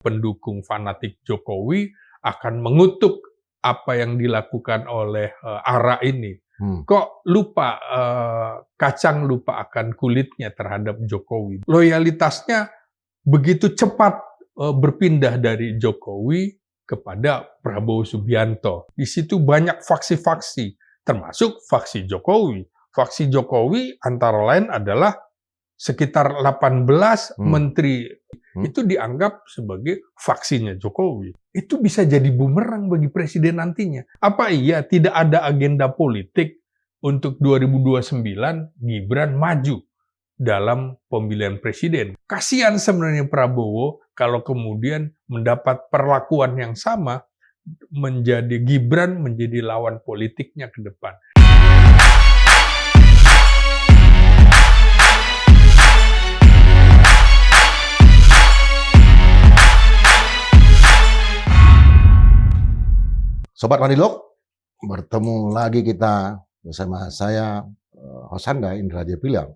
pendukung fanatik Jokowi akan mengutuk apa yang dilakukan oleh ARA ini. Kok lupa, kacang lupa akan kulitnya terhadap Jokowi. Loyalitasnya begitu cepat berpindah dari Jokowi kepada Prabowo Subianto. Di situ banyak faksi-faksi, termasuk faksi Jokowi. Faksi Jokowi antara lain adalah sekitar 18 menteri itu dianggap sebagai faksinya Jokowi. Itu bisa jadi bumerang bagi presiden nantinya. Apa iya tidak ada agenda politik untuk 2029 Gibran maju dalam pemilihan presiden? Kasihan sebenarnya Prabowo kalau kemudian mendapat perlakuan yang sama, menjadi Gibran menjadi lawan politiknya ke depan. Sobat Manilog, bertemu lagi kita bersama saya, Hosanda Indra Jepiliang.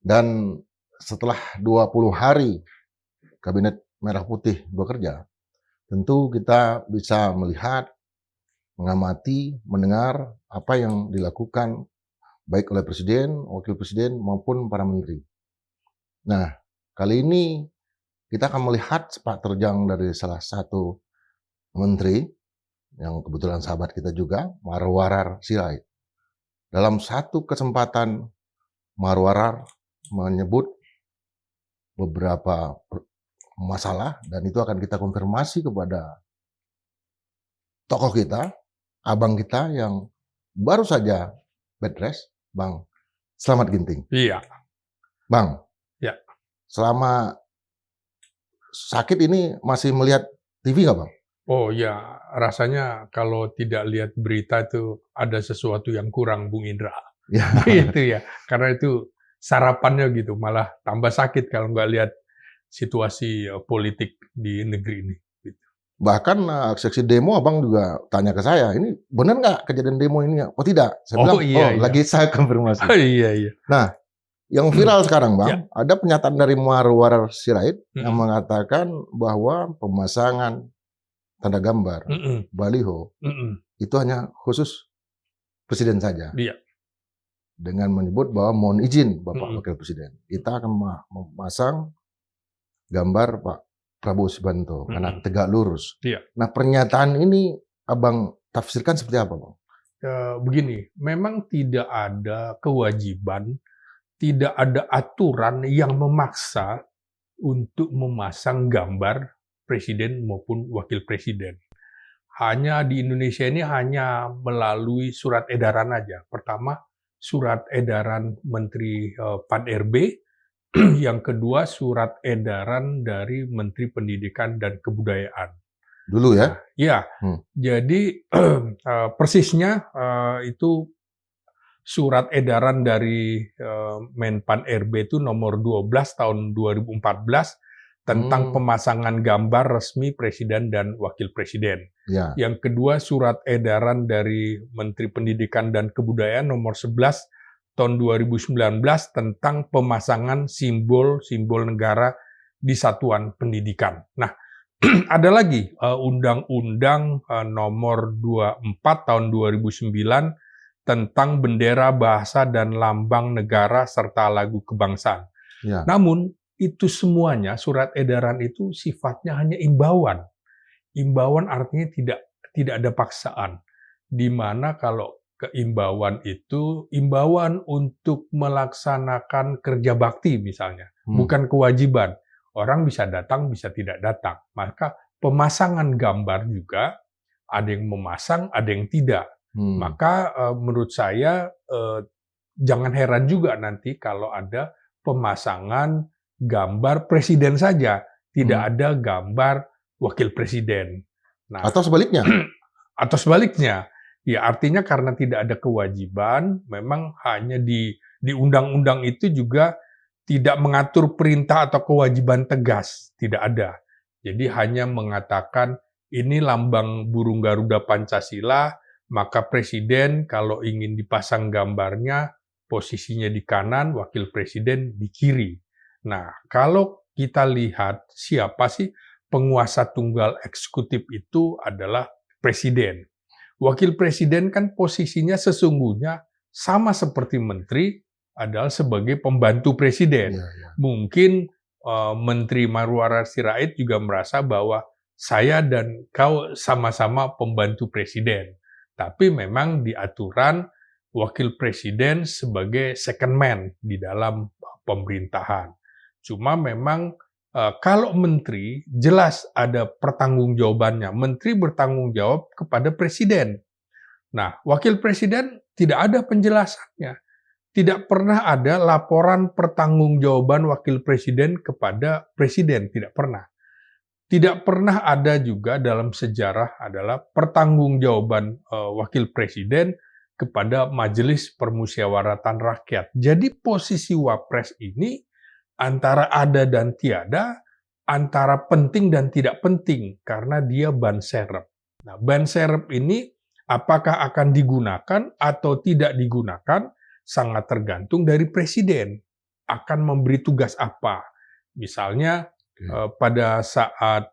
Dan setelah 20 hari Kabinet Merah Putih bekerja, tentu kita bisa melihat, mengamati, mendengar apa yang dilakukan baik oleh Presiden, Wakil Presiden, maupun para menteri. Nah, kali ini kita akan melihat sepak terjang dari salah satu menteri, yang kebetulan sahabat kita juga, Marwarar Sirait. Dalam satu kesempatan, Marwarar menyebut beberapa masalah, dan itu akan kita konfirmasi kepada tokoh kita, abang kita yang baru saja bed rest, Bang Slamet Ginting. Iya. Bang, ya. Selama sakit ini masih melihat TV nggak, Bang? Oh ya, rasanya kalau tidak lihat berita itu ada sesuatu yang kurang, Bung Indra. Ya. Itu ya, karena itu sarapannya gitu, malah tambah sakit kalau nggak lihat situasi politik di negeri ini. Gitu. Bahkan seksi demo abang juga tanya ke saya, ini benar nggak kejadian demo ini? Oh tidak, saya bilang, iya. lagi saya konfirmasi. Iya. Nah, yang viral sekarang, Bang, Ya. ada pernyataan dari Marwarar Sirait yang mengatakan bahwa pemasangan tanda gambar, baliho, itu hanya khusus presiden saja. Iya. Dengan menyebut bahwa mohon izin Bapak Wakil Presiden, kita akan memasang gambar Pak Prabowo Subianto karena tegak lurus. Iya. Nah, pernyataan ini abang tafsirkan seperti apa, Bang? Begini, memang tidak ada kewajiban, tidak ada aturan yang memaksa untuk memasang gambar presiden maupun wakil presiden. Hanya di Indonesia ini hanya melalui surat edaran aja. Pertama, surat edaran Menteri Pan-RB, yang kedua surat edaran dari Menteri Pendidikan dan Kebudayaan. Dulu ya? Ya, jadi persisnya itu surat edaran dari Menpan RB itu nomor 12 tahun 2014 tentang pemasangan gambar resmi Presiden dan Wakil Presiden. Ya. Yang kedua surat edaran dari Menteri Pendidikan dan Kebudayaan nomor 11 tahun 2019 tentang pemasangan simbol-simbol negara di satuan pendidikan. Nah, ada lagi Undang-Undang nomor 24 tahun 2009 tentang bendera, bahasa, dan lambang negara serta lagu kebangsaan. Ya. Namun itu semuanya surat edaran itu sifatnya hanya imbauan. Imbauan artinya tidak ada paksaan. Di mana kalau keimbauan itu imbauan untuk melaksanakan kerja bakti misalnya, bukan kewajiban. Orang bisa datang, bisa tidak datang. Maka pemasangan gambar juga ada yang memasang, ada yang tidak. Maka menurut saya jangan heran juga nanti kalau ada pemasangan gambar presiden saja, tidak ada gambar wakil presiden. Nah, atau sebaliknya? Atau sebaliknya. Ya artinya karena tidak ada kewajiban, memang hanya di undang-undang itu juga tidak mengatur perintah atau kewajiban tegas, tidak ada. Jadi hanya mengatakan ini lambang burung Garuda Pancasila, maka presiden kalau ingin dipasang gambarnya posisinya di kanan, wakil presiden di kiri. Nah, kalau kita lihat siapa sih penguasa tunggal eksekutif itu adalah presiden. Wakil presiden kan posisinya sesungguhnya sama seperti menteri, adalah sebagai pembantu presiden. Mungkin Menteri Marwarar Sirait juga merasa bahwa saya dan kau sama-sama pembantu presiden. Tapi memang di aturan wakil presiden sebagai second man di dalam pemerintahan. Cuma memang kalau menteri jelas ada pertanggungjawabannya. Menteri bertanggung jawab kepada presiden. Nah, wakil presiden tidak ada penjelasannya. Tidak pernah ada laporan pertanggungjawaban wakil presiden kepada presiden, tidak pernah. Tidak pernah ada juga dalam sejarah adalah pertanggungjawaban wakil presiden kepada Majelis Permusyawaratan Rakyat. Jadi posisi wapres ini antara ada dan tiada, antara penting dan tidak penting, karena dia ban serep. Nah, ban serep ini apakah akan digunakan atau tidak digunakan, sangat tergantung dari presiden. Akan memberi tugas apa. Misalnya, pada saat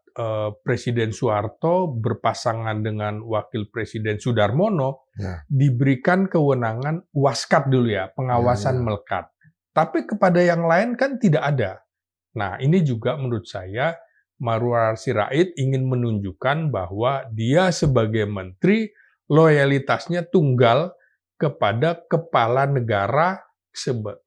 Presiden Soeharto berpasangan dengan Wakil Presiden Sudarmono, diberikan kewenangan waskat dulu ya, pengawasan melekat. Tapi kepada yang lain kan tidak ada. Nah, ini juga menurut saya Marwarar Sirait ingin menunjukkan bahwa dia sebagai menteri loyalitasnya tunggal kepada kepala negara,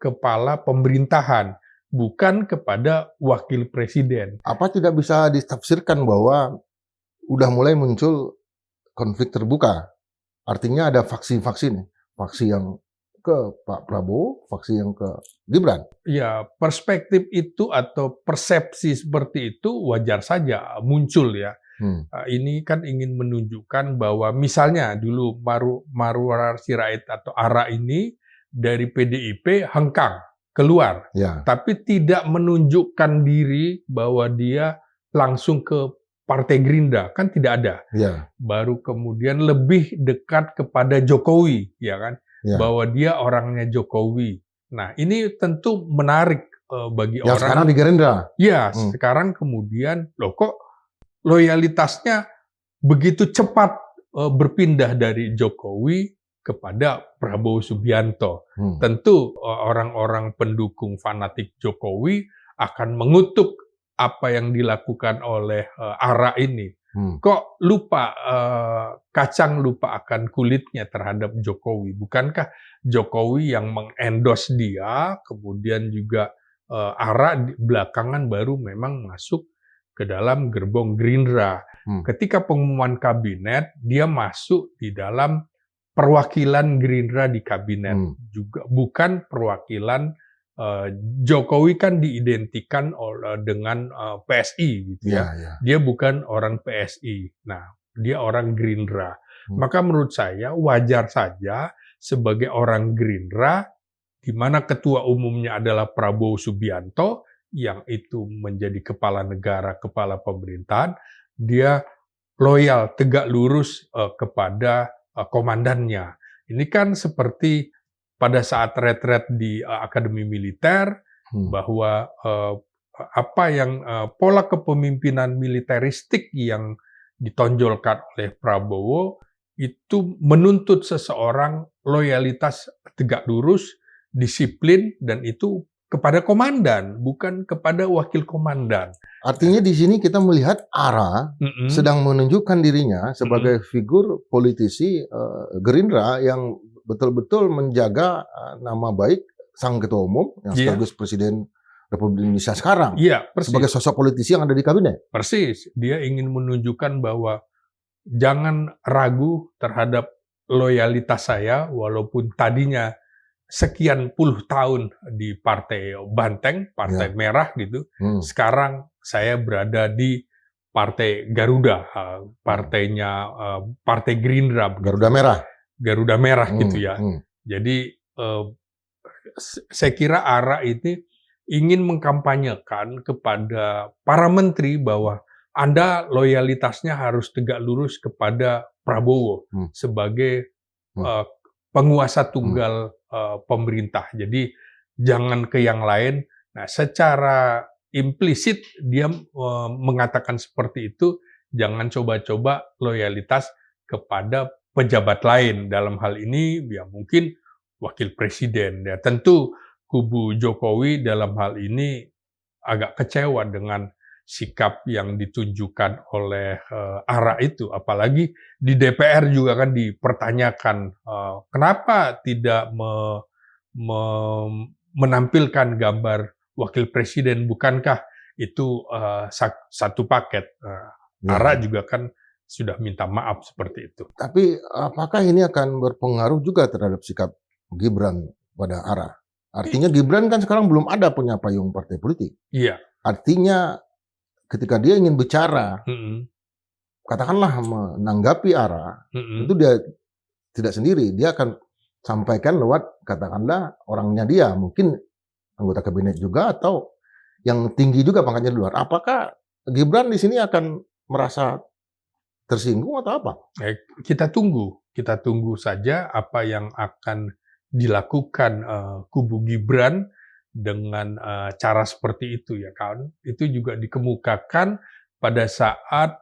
kepala pemerintahan, bukan kepada wakil presiden. Apa tidak bisa ditafsirkan bahwa udah mulai muncul konflik terbuka? Artinya ada faksi-faksi nih, faksi yang ke Pak Prabowo, faksi yang ke Gibran. Ya, perspektif itu atau persepsi seperti itu wajar saja muncul ya. Ini kan ingin menunjukkan bahwa misalnya dulu Marwarar Sirait atau ARA ini dari PDIP hengkang keluar, tapi tidak menunjukkan diri bahwa dia langsung ke Partai Gerindra, kan tidak ada. Baru kemudian lebih dekat kepada Jokowi, ya kan, bahwa dia orangnya Jokowi. Nah, ini tentu menarik bagi orang. Sekarang di Gerindra. Ya, sekarang kemudian loh kok loyalitasnya begitu cepat berpindah dari Jokowi kepada Prabowo Subianto. Tentu orang-orang pendukung fanatik Jokowi akan mengutuk apa yang dilakukan oleh ARA ini. Kok lupa, kacang lupa akan kulitnya terhadap Jokowi. Bukankah Jokowi yang mengendorse dia, kemudian juga ARA belakangan baru memang masuk ke dalam gerbong Gerindra. Ketika pengumuman kabinet, dia masuk di dalam perwakilan Gerindra di kabinet. Juga bukan perwakilan Jokowi kan diidentikan dengan PSI gitu ya. Dia bukan orang PSI. Nah, dia orang Gerindra. Maka menurut saya wajar saja sebagai orang Gerindra di mana ketua umumnya adalah Prabowo Subianto yang itu menjadi kepala negara, kepala pemerintahan, dia loyal, tegak lurus kepada komandannya. Ini kan seperti pada saat retret di Akademi Militer, bahwa apa yang pola kepemimpinan militeristik yang ditonjolkan oleh Prabowo itu menuntut seseorang loyalitas tegak lurus, disiplin, dan itu kepada komandan, bukan kepada wakil komandan. Artinya di sini kita melihat ARA sedang menunjukkan dirinya sebagai figur politisi Gerindra yang betul-betul menjaga nama baik sang ketua umum yang sekaligus Presiden Republik Indonesia sekarang. Sebagai sosok politisi yang ada di kabinet. Persis, dia ingin menunjukkan bahwa jangan ragu terhadap loyalitas saya, walaupun tadinya sekian puluh tahun di Partai Banteng, Partai Merah gitu. Sekarang saya berada di Partai Garuda, partainya Partai Gerindra. Garuda Merah gitu ya. Jadi saya kira ARA ini ingin mengkampanyekan kepada para menteri bahwa Anda loyalitasnya harus tegak lurus kepada Prabowo sebagai penguasa tunggal pemerintah. Jadi jangan ke yang lain. Nah, secara implisit dia mengatakan seperti itu, jangan coba-coba loyalitas kepada pejabat lain. Dalam hal ini ya mungkin wakil presiden. Ya tentu kubu Jokowi dalam hal ini agak kecewa dengan sikap yang ditunjukkan oleh ARA itu. Apalagi di DPR juga kan dipertanyakan kenapa tidak menampilkan gambar wakil presiden, bukankah itu satu paket? ARA juga kan sudah minta maaf seperti itu. Tapi apakah ini akan berpengaruh juga terhadap sikap Gibran pada ARA? Artinya Gibran kan sekarang belum ada punya payung partai politik. Iya. Artinya ketika dia ingin bicara, katakanlah menanggapi ARA, itu dia tidak sendiri. Dia akan sampaikan lewat katakanlah orangnya dia, mungkin anggota kabinet juga atau yang tinggi juga pangkatnya di luar. Apakah Gibran di sini akan merasa tersinggung atau apa? Kita tunggu saja apa yang akan dilakukan kubu Gibran dengan cara seperti itu ya kan. Itu juga dikemukakan pada saat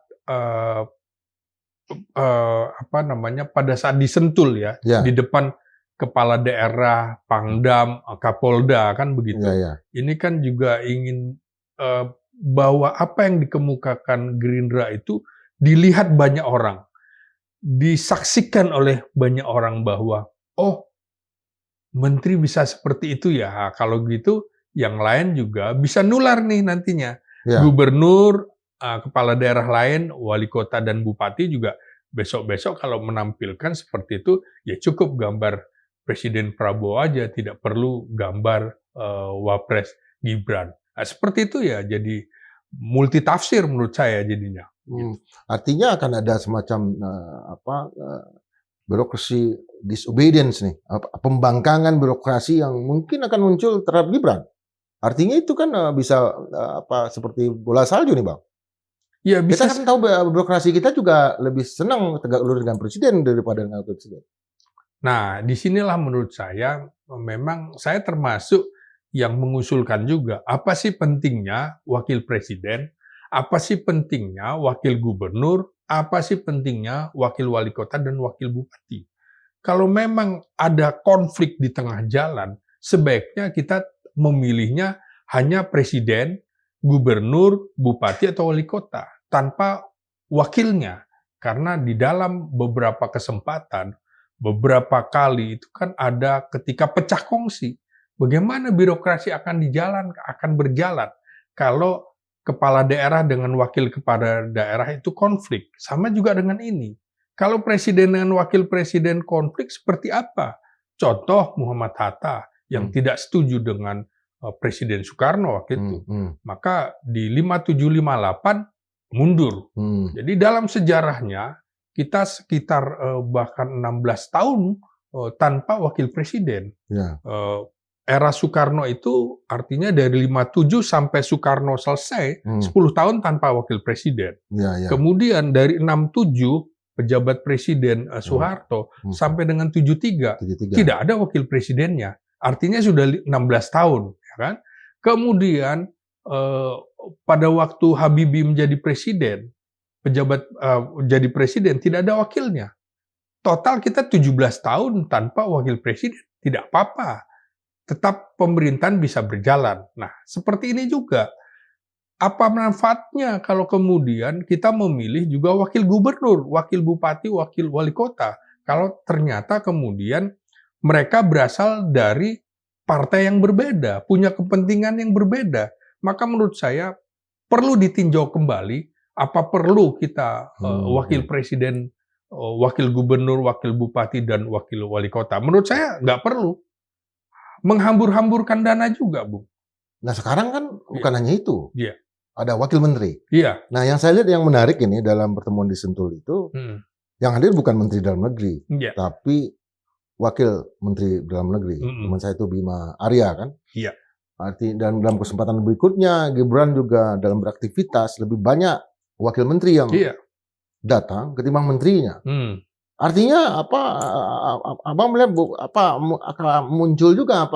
pada saat disentul ya, di depan kepala daerah, Pangdam, Kapolda kan begitu. Ini kan juga ingin bahwa apa yang dikemukakan Gerindra itu dilihat banyak orang, disaksikan oleh banyak orang bahwa oh menteri bisa seperti itu ya. Kalau gitu yang lain juga bisa nular nih nantinya. Gubernur, kepala daerah lain, wali kota dan bupati juga besok-besok kalau menampilkan seperti itu ya cukup gambar Presiden Prabowo aja, tidak perlu gambar Wapres Gibran. Nah, seperti itu ya, jadi multitafsir menurut saya jadinya. Artinya akan ada semacam birokrasi disobedience nih, pembangkangan birokrasi yang mungkin akan muncul terhadap Gibran. Artinya itu kan bisa seperti bola salju nih Bang. Ya, bisa. Kita kan tahu birokrasi kita juga lebih senang tegak lurus dengan presiden daripada dengan presiden. Nah, disinilah menurut saya, memang saya termasuk yang mengusulkan juga, apa sih pentingnya wakil presiden, apa sih pentingnya wakil gubernur, apa sih pentingnya wakil wali kota dan wakil bupati. Kalau memang ada konflik di tengah jalan, sebaiknya kita memilihnya hanya presiden, gubernur, bupati atau wali kota, tanpa wakilnya. Karena di dalam beberapa kesempatan, beberapa kali itu kan ada ketika pecah kongsi. Bagaimana birokrasi akan berjalan kalau kepala daerah dengan wakil kepala daerah itu konflik. Sama juga dengan ini. Kalau presiden dengan wakil presiden konflik seperti apa? Contoh Muhammad Hatta yang tidak setuju dengan Presiden Soekarno waktu itu. Maka di 5758 mundur. Jadi dalam sejarahnya kita sekitar bahkan 16 tahun tanpa wakil presiden. Era Soekarno itu artinya dari 57 sampai Soekarno selesai, 10 tahun tanpa wakil presiden. Kemudian dari 67 pejabat presiden Soeharto sampai dengan 73 tidak ada wakil presidennya. Artinya sudah 16 tahun, ya kan? Kemudian pada waktu Habibie menjadi presiden, jadi presiden tidak ada wakilnya. Total kita 17 tahun tanpa wakil presiden, tidak apa-apa. Tetap pemerintahan bisa berjalan. Nah, seperti ini juga. Apa manfaatnya kalau kemudian kita memilih juga wakil gubernur, wakil bupati, wakil wali kota? Kalau ternyata kemudian mereka berasal dari partai yang berbeda, punya kepentingan yang berbeda. Maka menurut saya perlu ditinjau kembali, apa perlu kita wakil presiden, wakil gubernur, wakil bupati, dan wakil wali kota? Menurut saya nggak perlu. Menghambur-hamburkan dana juga, Bu. Nah sekarang kan bukan hanya itu. Ada wakil menteri. Nah yang saya lihat yang menarik ini dalam pertemuan di Sentul itu, yang hadir bukan menteri dalam negeri, tapi wakil menteri dalam negeri. Teman saya itu Bima Arya kan. Dan dalam kesempatan berikutnya Gibran juga dalam beraktivitas lebih banyak wakil menteri yang datang ketimbang menterinya. Artinya abang melihat akan muncul juga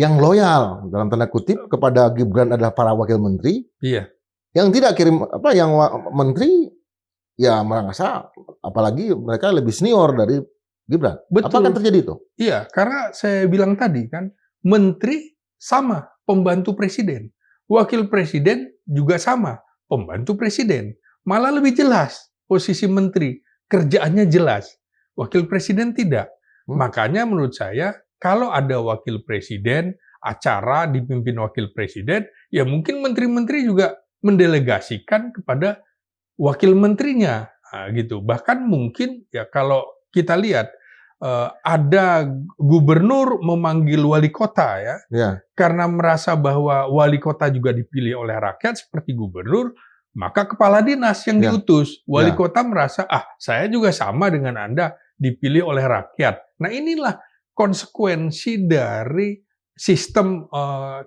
yang loyal dalam tanda kutip kepada Gibran adalah para wakil menteri. Iya. Yang tidak kirim yang menteri ya merasa apalagi mereka lebih senior dari Gibran. Betul. Apa akan terjadi itu? Iya, karena saya bilang tadi kan, menteri sama pembantu presiden, wakil presiden juga sama pembantu presiden. Malah lebih jelas posisi menteri, kerjaannya jelas. Wakil presiden tidak. Makanya menurut saya kalau ada wakil presiden, acara dipimpin wakil presiden, ya mungkin menteri-menteri juga mendelegasikan kepada wakil menterinya, gitu. Bahkan mungkin ya kalau kita lihat ada gubernur memanggil wali kota ya, karena merasa bahwa wali kota juga dipilih oleh rakyat seperti gubernur, maka kepala dinas yang diutus. Wali kota merasa saya juga sama dengan Anda dipilih oleh rakyat. Nah inilah konsekuensi dari sistem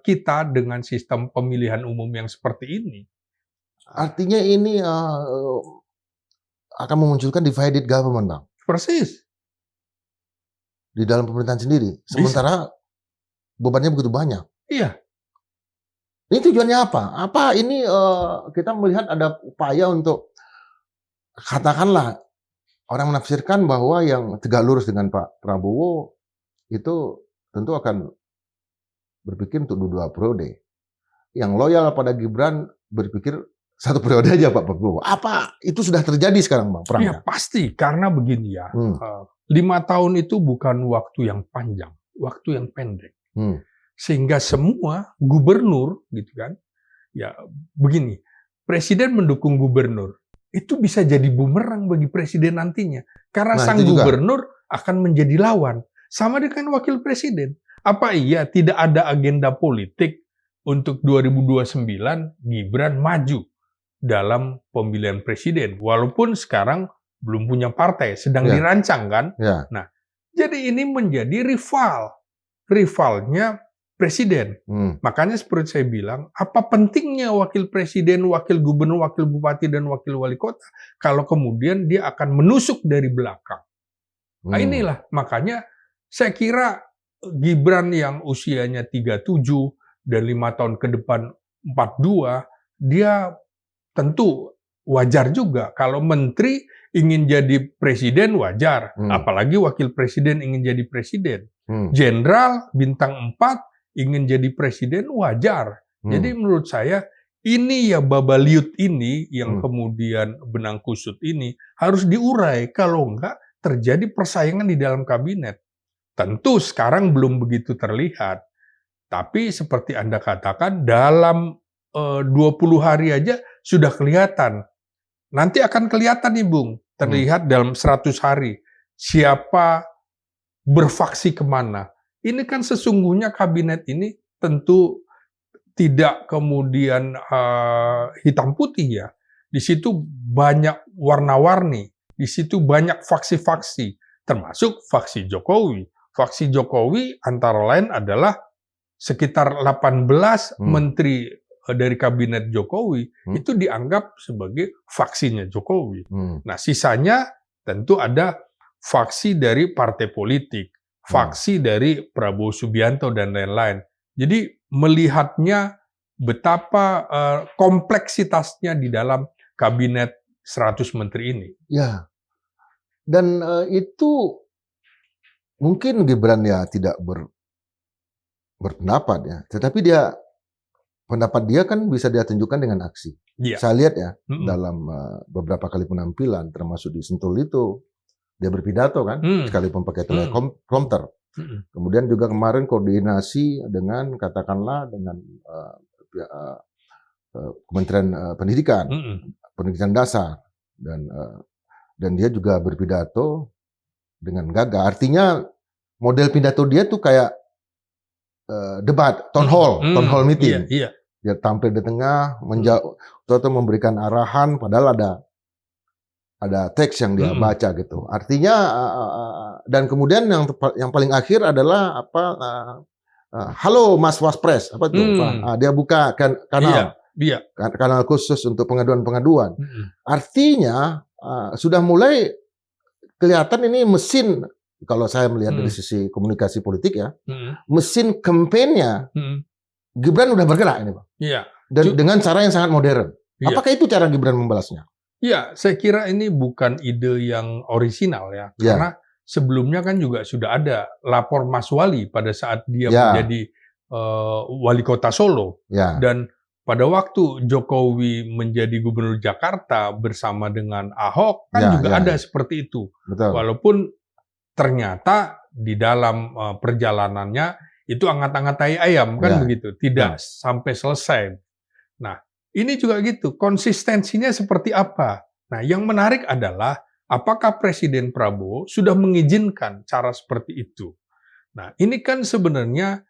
kita dengan sistem pemilihan umum yang seperti ini. Artinya ini akan memunculkan divided government, Bang. Persis. Di dalam pemerintahan sendiri. Sementara bebannya begitu banyak. Iya. Ini tujuannya apa? Apa ini kita melihat ada upaya untuk katakanlah orang menafsirkan bahwa yang tegak lurus dengan Pak Prabowo itu tentu akan berpikir untuk 2 periode. Yang loyal pada Gibran berpikir 1 periode aja Pak Prabowo. Apa itu sudah terjadi sekarang, Bang? Iya pasti, karena begini ya. 5 tahun itu bukan waktu yang panjang, waktu yang pendek. Sehingga semua gubernur gitu kan, ya begini, presiden mendukung gubernur, itu bisa jadi bumerang bagi presiden nantinya. Karena sang gubernur akan menjadi lawan. Sama dengan wakil presiden. Apa iya tidak ada agenda politik untuk 2029 Gibran maju dalam pemilihan presiden? Walaupun sekarang belum punya partai, sedang dirancang kan? Nah, jadi ini menjadi rivalnya presiden. Makanya seperti saya bilang, apa pentingnya wakil presiden, wakil gubernur, wakil bupati, dan wakil wali kota kalau kemudian dia akan menusuk dari belakang. Nah inilah, makanya saya kira Gibran yang usianya 37 dan 5 tahun ke depan 42, dia tentu wajar juga. Kalau menteri ingin jadi presiden wajar, apalagi wakil presiden ingin jadi presiden. Jenderal bintang 4 ingin jadi presiden wajar. Jadi menurut saya ini ya babaliut ini yang kemudian benang kusut ini harus diurai, kalau enggak terjadi persaingan di dalam kabinet. Tentu sekarang belum begitu terlihat, tapi seperti Anda katakan dalam 20 hari aja sudah kelihatan. Nanti akan kelihatan nih Bung, terlihat dalam 100 hari siapa berfaksi kemana. Ini kan sesungguhnya kabinet ini tentu tidak kemudian hitam putih ya. Di situ banyak warna-warni, di situ banyak faksi-faksi, termasuk faksi Jokowi. Faksi Jokowi antara lain adalah sekitar 18 menteri dari kabinet Jokowi itu dianggap sebagai faksinya Jokowi. Nah, sisanya tentu ada faksi dari partai politik, faksi dari Prabowo Subianto dan lain-lain. Jadi melihatnya betapa kompleksitasnya di dalam kabinet 100 menteri ini. Ya. Dan itu mungkin Gibran ya tidak berpendapat ya, tetapi pendapat dia kan bisa dia tunjukkan dengan aksi. Saya lihat ya dalam beberapa kali penampilan, termasuk di Sentul itu dia berpidato kan, sekalipun pakai teleprompter. Kemudian juga kemarin koordinasi dengan katakanlah dengan Kementerian Pendidikan, Pendidikan Dasar, dan dia juga berpidato dengan gagah. Artinya model pidato dia tuh kayak debat, town hall meeting. Dia tampil di tengah, atau memberikan arahan, padahal ada teks yang dia baca gitu. Artinya dan kemudian yang paling akhir adalah halo Mas Waspres, apa tuh? Dia buka kanal. Kanal khusus untuk pengaduan-pengaduan. Artinya sudah mulai kelihatan ini mesin kalau saya melihat dari sisi komunikasi politik ya, mesin kampanyenya Gibran udah bergerak ini, Bang. Iya. Dan dengan cara yang sangat modern. Iya. Apakah itu cara Gibran membalasnya? Iya, saya kira ini bukan ide yang orisinal ya. Karena sebelumnya kan juga sudah ada lapor Mas Wali pada saat dia menjadi wali kota Solo. Dan pada waktu Jokowi menjadi gubernur Jakarta bersama dengan Ahok kan juga ada seperti itu. Betul. Walaupun ternyata di dalam perjalanannya itu angkat-angkat tai ayam kan begitu, tidak sampai selesai. Nah, ini juga gitu, konsistensinya seperti apa? Nah, yang menarik adalah apakah Presiden Prabowo sudah mengizinkan cara seperti itu? Nah, ini kan sebenarnya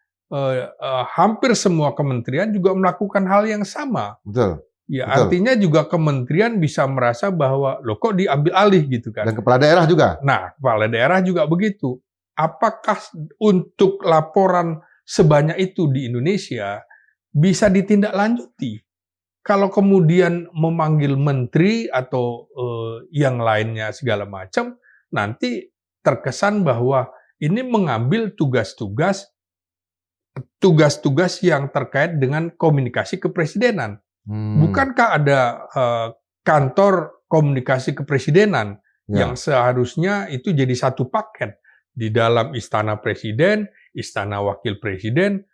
hampir semua kementerian juga melakukan hal yang sama. Betul. Ya, artinya juga kementerian bisa merasa bahwa loh kok diambil alih gitu kan. Dan kepala daerah juga. Nah, kepala daerah juga begitu. Apakah untuk laporan sebanyak itu di Indonesia bisa ditindaklanjuti? Kalau kemudian memanggil menteri atau yang lainnya segala macam, nanti terkesan bahwa ini mengambil tugas-tugas yang terkait dengan komunikasi kepresidenan. Bukankah ada kantor komunikasi kepresidenan yang seharusnya itu jadi satu paket di dalam Istana Presiden, Istana Wakil Presiden,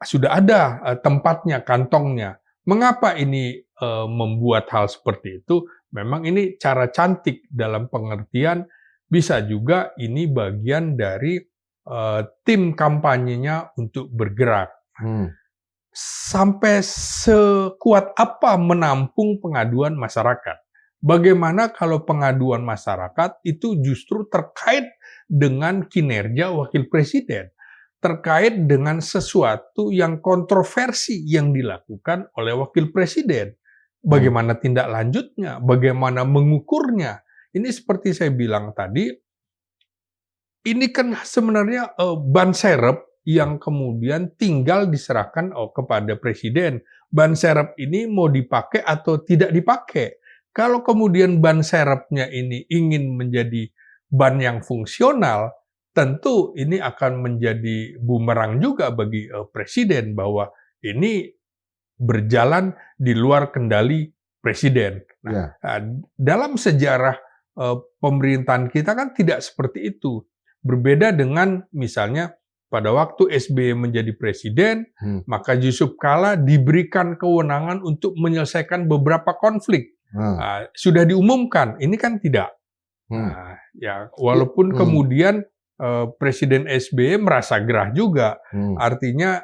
sudah ada tempatnya, kantongnya. Mengapa ini membuat hal seperti itu? Memang ini cara cantik dalam pengertian, bisa juga ini bagian dari tim kampanyenya untuk bergerak. Sampai sekuat apa menampung pengaduan masyarakat? Bagaimana kalau pengaduan masyarakat itu justru terkait dengan kinerja wakil presiden, terkait dengan sesuatu yang kontroversi yang dilakukan oleh wakil presiden? Bagaimana tindak lanjutnya? Bagaimana mengukurnya? Ini seperti saya bilang tadi, ini kan sebenarnya ban serep yang kemudian tinggal diserahkan kepada presiden. Ban serep ini mau dipakai atau tidak dipakai. Kalau kemudian ban serepnya ini ingin menjadi ban yang fungsional, tentu ini akan menjadi bumerang juga bagi presiden bahwa ini berjalan di luar kendali presiden. Nah, dalam sejarah pemerintahan kita kan tidak seperti itu. Berbeda dengan misalnya pada waktu SBY menjadi presiden, maka Yusuf Kala diberikan kewenangan untuk menyelesaikan beberapa konflik. Sudah diumumkan, ini kan tidak. Ya, walaupun kemudian Presiden SBY merasa gerah juga, artinya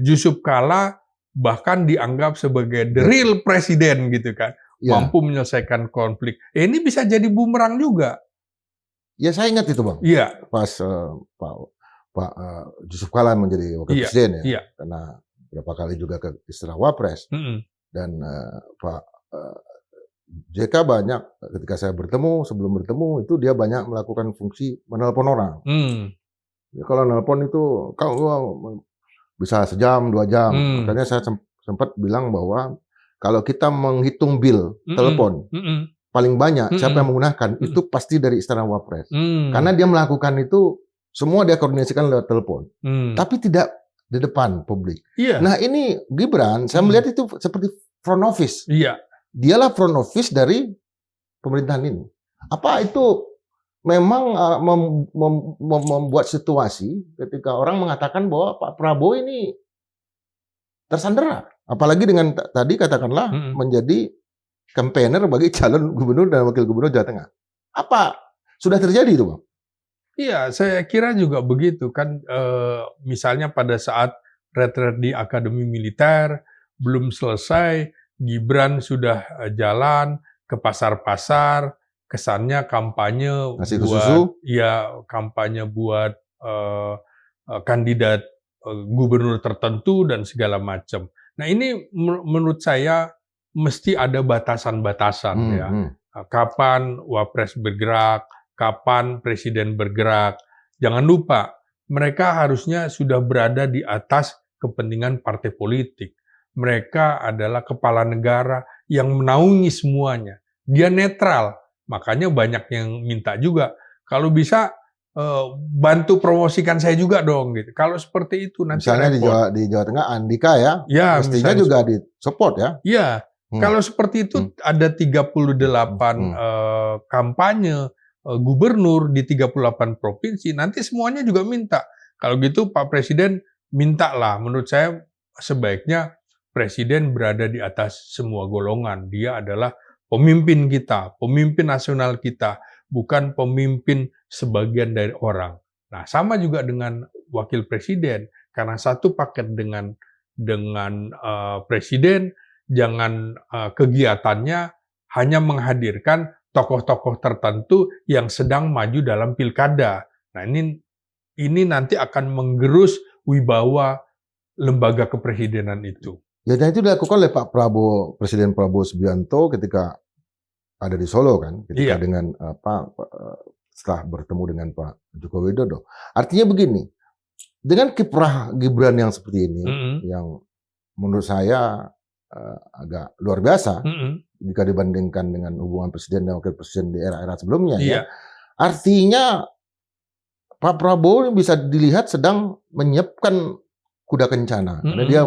Yusuf Kala bahkan dianggap sebagai the real presiden gitu kan, mampu menyelesaikan konflik. Ini bisa jadi bumerang juga. Ya saya ingat itu Bang. Iya. Pas Pak Yusuf Kala menjadi wakil presiden ya, karena beberapa kali juga ke Istana Wapres. Dan Pak JK banyak ketika saya sebelum bertemu itu dia banyak melakukan fungsi menelpon orang. Ya, kalau nelpon itu kalau bisa sejam 2 jam. Makanya saya sempat bilang bahwa kalau kita menghitung bill telepon paling banyak siapa yang menggunakan itu pasti dari Istana Wapres. Karena dia melakukan itu semua dia koordinasikan lewat telepon. Tapi tidak di depan publik. Nah, ini Gibran saya melihat itu seperti front office. Dialah front office dari pemerintahan ini. Apa itu memang membuat situasi ketika orang mengatakan bahwa Pak Prabowo ini tersandera. Apalagi dengan tadi katakanlah menjadi campaigner bagi calon gubernur dan wakil gubernur Jawa Tengah. Apa sudah terjadi itu Bang? Iya, saya kira juga begitu kan. Misalnya pada saat retret di Akademi Militer belum selesai, Gibran sudah jalan ke pasar-pasar, kesannya kampanye kampanye buat kandidat gubernur tertentu dan segala macam. Nah, ini menurut saya mesti ada batasan-batasan ya. Kapan Wapres bergerak, kapan Presiden bergerak. Jangan lupa, mereka harusnya sudah berada di atas kepentingan partai politik. Mereka adalah kepala negara yang menaungi semuanya. Dia netral, makanya banyak yang minta juga. Kalau bisa bantu promosikan saya juga dong gitu. Kalau seperti itu nanti misalnya repot. di Jawa Tengah Andika ya, Ya, mestinya misalnya juga di support ya. iya, kalau seperti itu ada 38 kampanye gubernur di 38 provinsi, nanti semuanya juga minta. Kalau gitu Pak Presiden mintalah, menurut saya sebaiknya Presiden berada di atas semua golongan. Dia adalah pemimpin kita, pemimpin nasional kita, bukan pemimpin sebagian dari orang. Nah, sama juga dengan Wakil Presiden, karena satu paket dengan Presiden, jangan kegiatannya hanya menghadirkan tokoh-tokoh tertentu yang sedang maju dalam pilkada. Nah, ini nanti akan menggerus wibawa lembaga kepresidenan itu. Ya, dan itu dilakukan oleh Pak Prabowo, Presiden Prabowo Subianto ketika ada di Solo kan, ketika dengan setelah bertemu dengan Pak Joko Widodo. Artinya begini, dengan kiprah Gibran yang seperti ini, yang menurut saya agak luar biasa jika dibandingkan dengan hubungan presiden dan wakil presiden di era-era sebelumnya, ya. Artinya Pak Prabowo bisa dilihat sedang menyiapkan kuda kencana, karena dia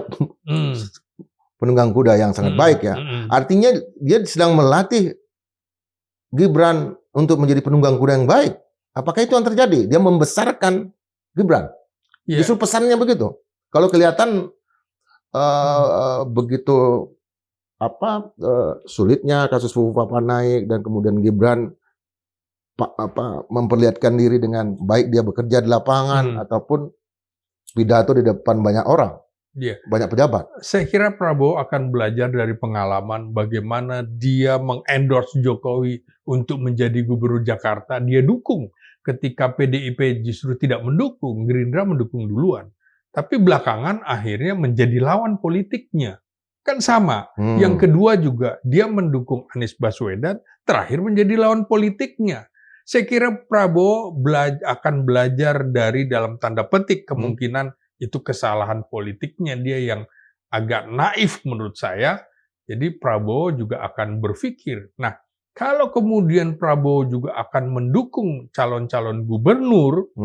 penunggang kuda yang sangat baik ya. Artinya dia sedang melatih Gibran untuk menjadi penunggang kuda yang baik. Apakah itu yang terjadi? Dia membesarkan Gibran. Justru pesannya begitu. Kalau kelihatan begitu sulitnya kasus Fufu Papa naik dan kemudian Gibran memperlihatkan diri dengan baik, dia bekerja di lapangan ataupun pidato di depan banyak orang, banyak pejabat. Saya kira Prabowo akan belajar dari pengalaman bagaimana dia mengendorse Jokowi untuk menjadi gubernur Jakarta. Dia dukung ketika PDIP justru tidak mendukung, Gerindra mendukung duluan. Tapi belakangan akhirnya menjadi lawan politiknya. Kan sama. Yang kedua juga, dia mendukung Anies Baswedan, terakhir menjadi lawan politiknya. Saya kira Prabowo akan belajar dari dalam tanda petik kemungkinan itu kesalahan politiknya, dia yang agak naif menurut saya. Jadi Prabowo juga akan berpikir. Nah, kalau kemudian Prabowo juga akan mendukung calon-calon gubernur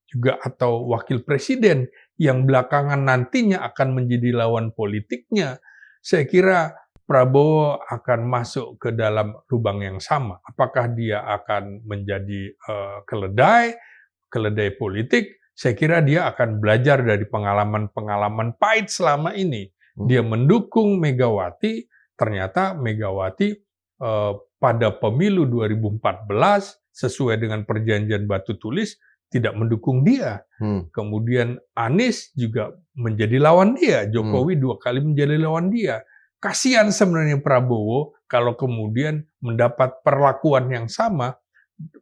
juga atau wakil presiden yang belakangan nantinya akan menjadi lawan politiknya, saya kira Prabowo akan masuk ke dalam lubang yang sama. Apakah dia akan menjadi keledai politik? Saya kira dia akan belajar dari pengalaman-pengalaman pahit selama ini. Dia mendukung Megawati, ternyata Megawati pada pemilu 2014 sesuai dengan perjanjian batu tulis tidak mendukung dia. Kemudian Anies juga menjadi lawan dia. Jokowi 2 kali menjadi lawan dia. Kasihan sebenarnya Prabowo kalau kemudian mendapat perlakuan yang sama,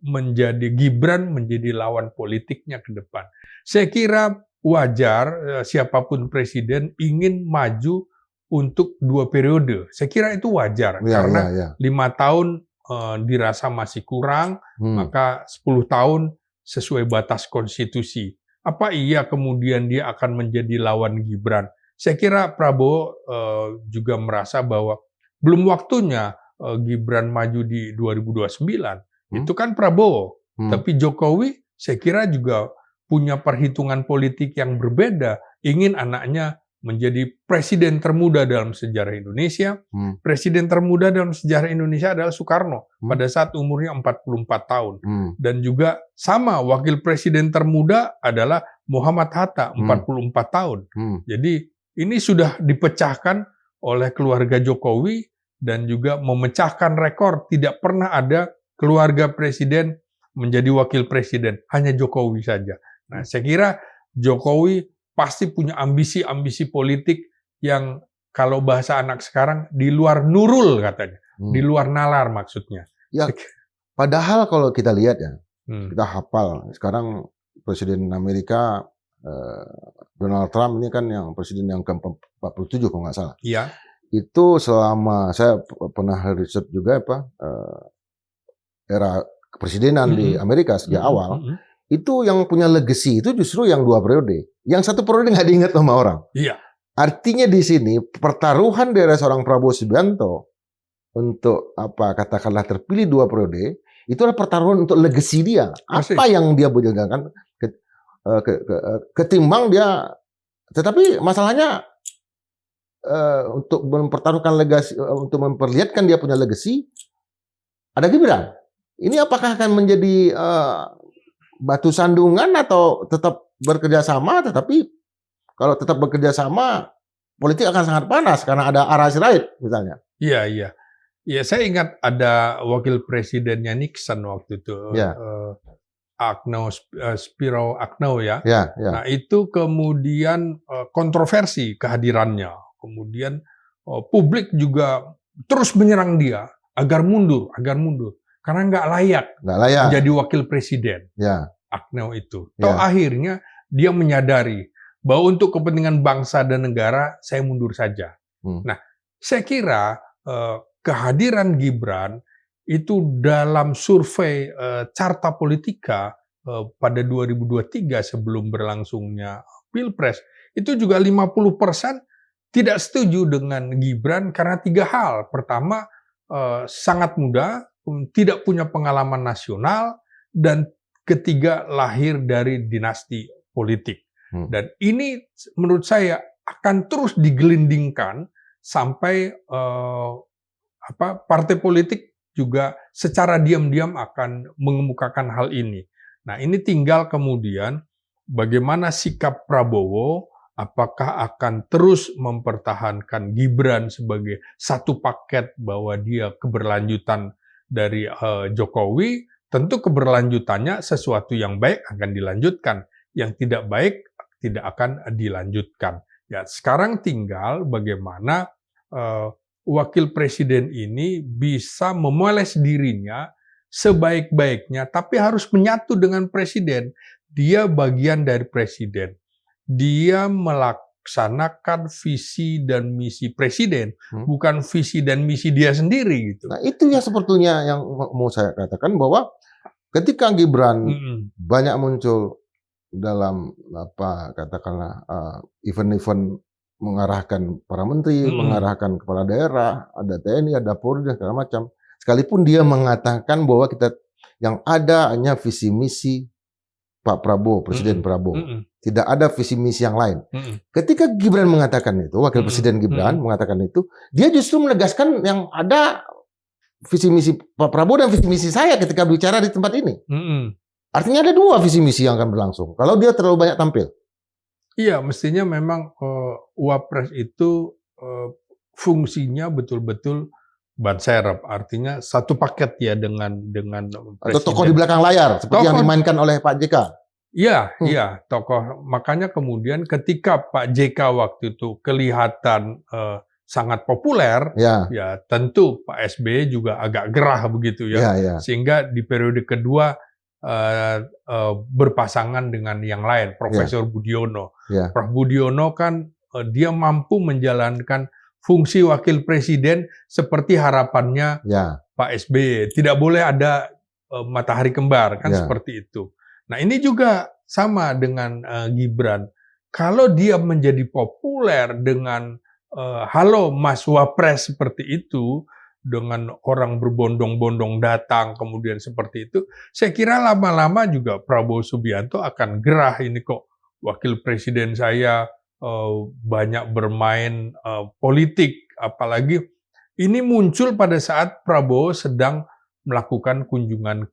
menjadi Gibran menjadi lawan politiknya ke depan. Saya kira wajar siapapun presiden ingin maju untuk 2 periode. Saya kira itu wajar karena 5 tahun dirasa masih kurang, maka 10 tahun sesuai batas konstitusi. Apa iya kemudian dia akan menjadi lawan Gibran? Saya kira Prabowo juga merasa bahwa belum waktunya Gibran maju di 2029. Itu kan Prabowo. Tapi Jokowi saya kira juga punya perhitungan politik yang berbeda. Ingin anaknya menjadi presiden termuda dalam sejarah Indonesia. Presiden termuda dalam sejarah Indonesia adalah Soekarno pada saat umurnya 44 tahun. Dan juga sama wakil presiden termuda adalah Muhammad Hatta 44 tahun. Jadi ini sudah dipecahkan oleh keluarga Jokowi dan juga memecahkan rekor. Tidak pernah ada keluarga presiden menjadi wakil presiden, hanya Jokowi saja. Nah, saya kira Jokowi pasti punya ambisi-ambisi politik yang kalau bahasa anak sekarang di luar nurul katanya, di luar nalar maksudnya. Ya, padahal kalau kita lihat ya, kita hafal sekarang Presiden Amerika Donald Trump ini kan yang presiden yang ke-47 kalau nggak salah. Iya. Itu selama saya pernah riset juga era kepresidenan di Amerika sejak awal, itu yang punya legacy itu justru yang 2 periode. Yang 1 periode nggak diingat sama orang. Iya. Artinya di sini pertaruhan dari seorang Prabowo Subianto untuk katakanlah terpilih 2 periode itu adalah pertaruhan untuk legasi dia. Pasti. Apa yang dia bujangkan ketimbang dia, tetapi masalahnya untuk mempertaruhkan legasi, untuk memperlihatkan dia punya legasi, ada Gibran. Ini apakah akan menjadi batu sandungan atau tetap bekerja sama? Tetapi kalau tetap bekerja sama, politik akan sangat panas karena ada Ara Sirait misalnya. Iya, iya. Ya, saya ingat ada wakil presidennya Nixon waktu itu. Ya. Spiro Agnew ya. Ya, ya. Nah, itu kemudian kontroversi kehadirannya. Kemudian publik juga terus menyerang dia agar mundur. Karena nggak layak menjadi wakil presiden. Ya. Agnew itu. Toh akhirnya dia menyadari bahwa untuk kepentingan bangsa dan negara, saya mundur saja. Nah, saya kira kehadiran Gibran itu dalam survei Carta Politika pada 2023 sebelum berlangsungnya Pilpres, itu juga 50% tidak setuju dengan Gibran karena 3 hal. Pertama, sangat muda, tidak punya pengalaman nasional, dan ketiga, lahir dari dinasti politik. Dan ini menurut saya akan terus digelindingkan sampai partai politik juga secara diam-diam akan mengemukakan hal ini. Nah, ini tinggal kemudian bagaimana sikap Prabowo, apakah akan terus mempertahankan Gibran sebagai satu paket bahwa dia keberlanjutan dari Jokowi. Tentu keberlanjutannya sesuatu yang baik akan dilanjutkan, yang tidak baik tidak akan dilanjutkan. Ya, sekarang tinggal bagaimana wakil presiden ini bisa memoles dirinya sebaik-baiknya, tapi harus menyatu dengan presiden. Dia bagian dari presiden. Dia melaksanakan visi dan misi presiden, bukan visi dan misi dia sendiri. Gitu. Nah, itu ya sebetulnya yang mau saya katakan, bahwa ketika Gibran banyak muncul dalam katakanlah event-event mengarahkan para menteri, mengarahkan kepala daerah, ada TNI, ada Polri dan segala macam. Sekalipun dia mengatakan bahwa kita yang ada hanya visi misi Pak Prabowo, Presiden Prabowo. Tidak ada visi misi yang lain. Ketika Gibran mengatakan itu, wakil presiden Gibran mengatakan itu, dia justru menegaskan yang ada visi misi Pak Prabowo dan visi misi saya ketika bicara di tempat ini. Artinya ada 2 visi misi yang akan berlangsung. Kalau dia terlalu banyak tampil. Iya, mestinya memang Wapres itu fungsinya betul-betul ban serep, artinya satu paket ya dengan presiden. Atau tokoh di belakang layar seperti yang dimainkan oleh Pak JK. Iya, iya, tokoh. Makanya kemudian ketika Pak JK waktu itu kelihatan sangat populer, ya tentu Pak SBY juga agak gerah begitu ya. Sehingga di periode kedua berpasangan dengan yang lain, Profesor Budiono. Prof Budiono kan dia mampu menjalankan fungsi wakil presiden seperti harapannya Pak SBY. Tidak boleh ada matahari kembar, kan seperti itu. Nah, ini juga sama dengan Gibran. Kalau dia menjadi populer dengan halo Mas Wapres seperti itu, dengan orang berbondong-bondong datang, kemudian seperti itu, saya kira lama-lama juga Prabowo Subianto akan gerah, ini kok wakil presiden saya banyak bermain politik, apalagi ini muncul pada saat Prabowo sedang melakukan kunjungan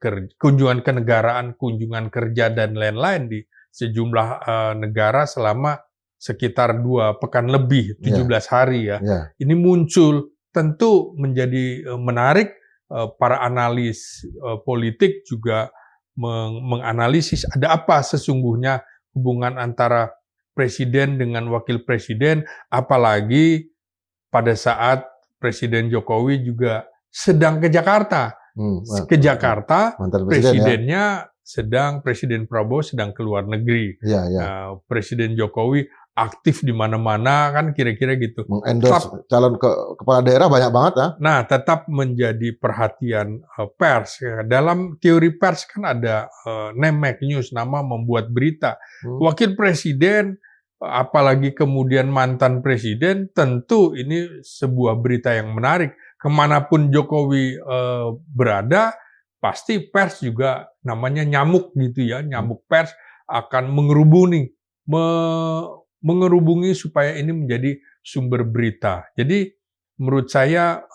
kenegaraan, kunjungan kerja dan lain-lain di sejumlah negara selama sekitar 2 pekan lebih, 17 hari ya. Ini muncul, tentu menjadi menarik. Para analis politik juga menganalisis ada apa sesungguhnya hubungan antara presiden dengan wakil presiden, apalagi pada saat Presiden Jokowi juga sedang ke Jakarta. Presidennya Presiden Prabowo sedang ke luar negeri. Presiden Jokowi aktif di mana-mana, kan kira-kira gitu. Mengendorse calon kepala daerah banyak banget ya. Nah, tetap menjadi perhatian pers. Dalam teori pers kan ada name make news, nama membuat berita. Wakil presiden, apalagi kemudian mantan presiden, tentu ini sebuah berita yang menarik. Kemanapun Jokowi berada, pasti pers juga namanya nyamuk gitu ya, nyamuk pers akan mengerubungi supaya ini menjadi sumber berita. Jadi menurut saya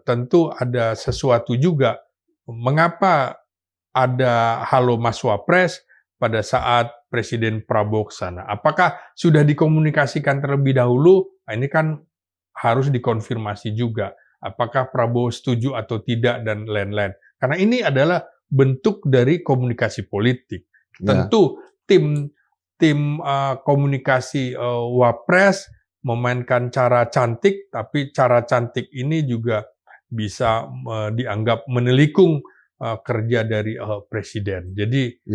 tentu ada sesuatu juga mengapa ada Halo Mas Wapres pada saat Presiden Prabowo ke sana. Apakah sudah dikomunikasikan terlebih dahulu? Nah, ini kan harus dikonfirmasi juga. Apakah Prabowo setuju atau tidak dan lain-lain. Karena ini adalah bentuk dari komunikasi politik. Tentu tim komunikasi Wapres memainkan cara cantik, tapi cara cantik ini juga bisa dianggap menelikung kerja dari presiden. Jadi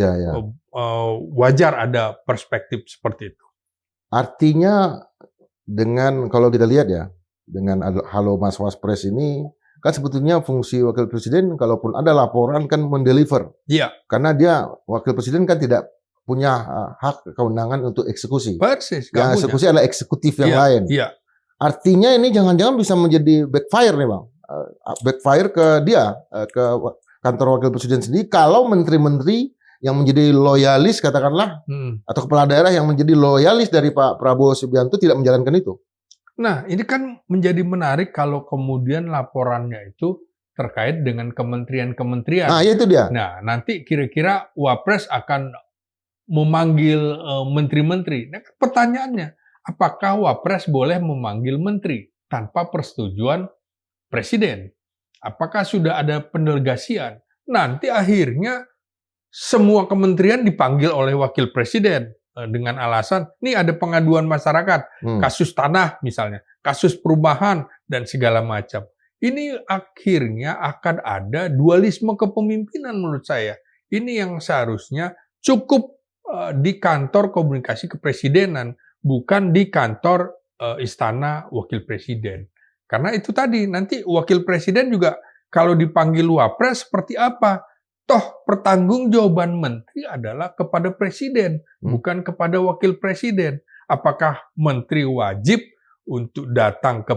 wajar ada perspektif seperti itu. Artinya dengan kalau kita lihat ya, dengan Halo Mas Wapres ini kan sebetulnya fungsi wakil presiden kalaupun ada laporan kan mendeliver. Iya. Karena dia wakil presiden kan tidak punya hak kewenangan untuk eksekusi. Persis. Yang eksekusi adalah eksekutif yang lain. Iya. Artinya ini jangan-jangan bisa menjadi backfire nih Bang. Backfire ke dia, ke kantor wakil presiden sendiri kalau menteri-menteri yang menjadi loyalis katakanlah atau kepala daerah yang menjadi loyalis dari Pak Prabowo Subianto tidak menjalankan itu. Nah, ini kan menjadi menarik kalau kemudian laporannya itu terkait dengan kementerian-kementerian. Nah, itu dia. Nah, nanti kira-kira Wapres akan memanggil menteri-menteri. Nah, pertanyaannya, apakah Wapres boleh memanggil menteri tanpa persetujuan presiden? Apakah sudah ada pendelegasian? Nanti akhirnya semua kementerian dipanggil oleh wakil presiden dengan alasan, ini ada pengaduan masyarakat, kasus tanah misalnya, kasus perubahan, dan segala macam. Ini akhirnya akan ada dualisme kepemimpinan menurut saya. Ini yang seharusnya cukup di kantor komunikasi kepresidenan, bukan di kantor istana wakil presiden. Karena itu tadi, nanti wakil presiden juga kalau dipanggil Wapres seperti apa? Toh pertanggungjawaban menteri adalah kepada presiden, bukan kepada wakil presiden. Apakah menteri wajib untuk datang ke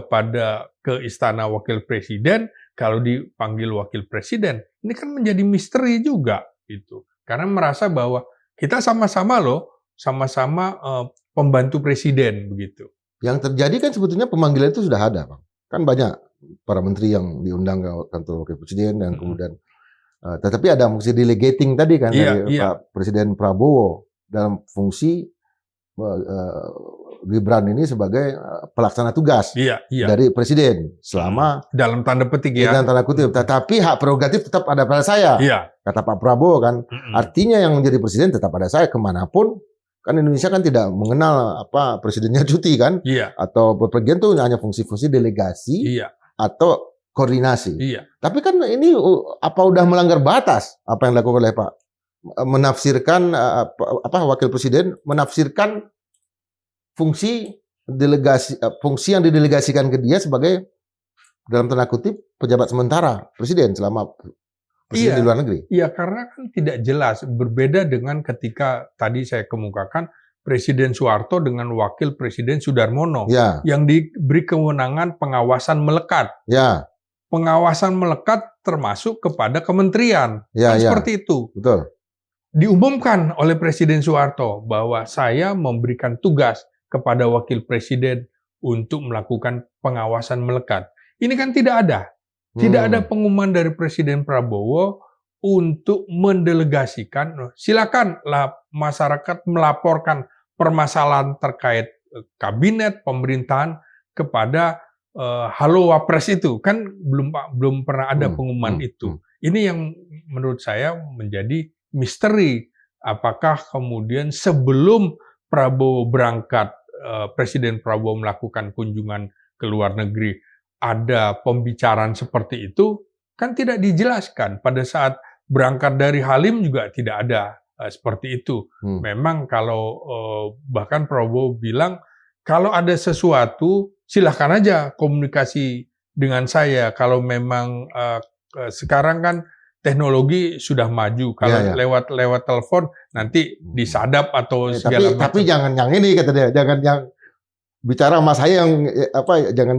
istana wakil presiden kalau dipanggil wakil presiden? Ini kan menjadi misteri juga itu. Karena merasa bahwa kita sama-sama sama-sama pembantu presiden begitu. Yang terjadi kan sebetulnya pemanggilan itu sudah ada, Bang. Kan banyak para menteri yang diundang ke kantor wakil presiden dan kemudian tetapi ada fungsi delegating tadi kan dari Pak Presiden Prabowo dalam fungsi Gibran ini sebagai pelaksana tugas dari presiden selama dalam tanda petik ya. Dalam tanda kutip. Tetapi hak prerogatif tetap ada pada saya. Kata Pak Prabowo kan. Artinya yang menjadi presiden tetap ada saya kemanapun. Kan Indonesia kan tidak mengenal apa presidennya cuti kan. Atau bepergian itu hanya fungsi-fungsi delegasi atau koordinasi. Tapi kan ini apa udah melanggar batas apa yang dilakukan oleh Pak menafsirkan wakil presiden menafsirkan fungsi delegasi fungsi yang didelegasikan ke dia sebagai dalam tanda kutip pejabat sementara presiden selama presiden di luar negeri. Iya, karena kan tidak jelas berbeda dengan ketika tadi saya kemukakan Presiden Soeharto dengan Wakil Presiden Sudarmono yang diberi kewenangan pengawasan melekat. Pengawasan melekat termasuk kepada kementerian. Seperti itu. Betul. Diumumkan oleh Presiden Soeharto bahwa saya memberikan tugas kepada Wakil Presiden untuk melakukan pengawasan melekat. Ini kan tidak ada. Tidak ada pengumuman dari Presiden Prabowo untuk mendelegasikan. Silakanlah masyarakat melaporkan permasalahan terkait kabinet, pemerintahan kepada Halo Wapres itu kan belum pernah ada pengumuman itu. Ini yang menurut saya menjadi misteri. Apakah kemudian sebelum Prabowo berangkat, Presiden Prabowo melakukan kunjungan ke luar negeri, ada pembicaraan seperti itu? Kan tidak dijelaskan. Pada saat berangkat dari Halim juga tidak ada seperti itu. Memang kalau bahkan Prabowo bilang, kalau ada sesuatu, silahkan aja komunikasi dengan saya. Kalau memang sekarang kan teknologi sudah maju. Kalau lewat telepon nanti disadap atau segala macam. Tapi jangan yang ini kata dia, jangan yang bicara sama saya yang jangan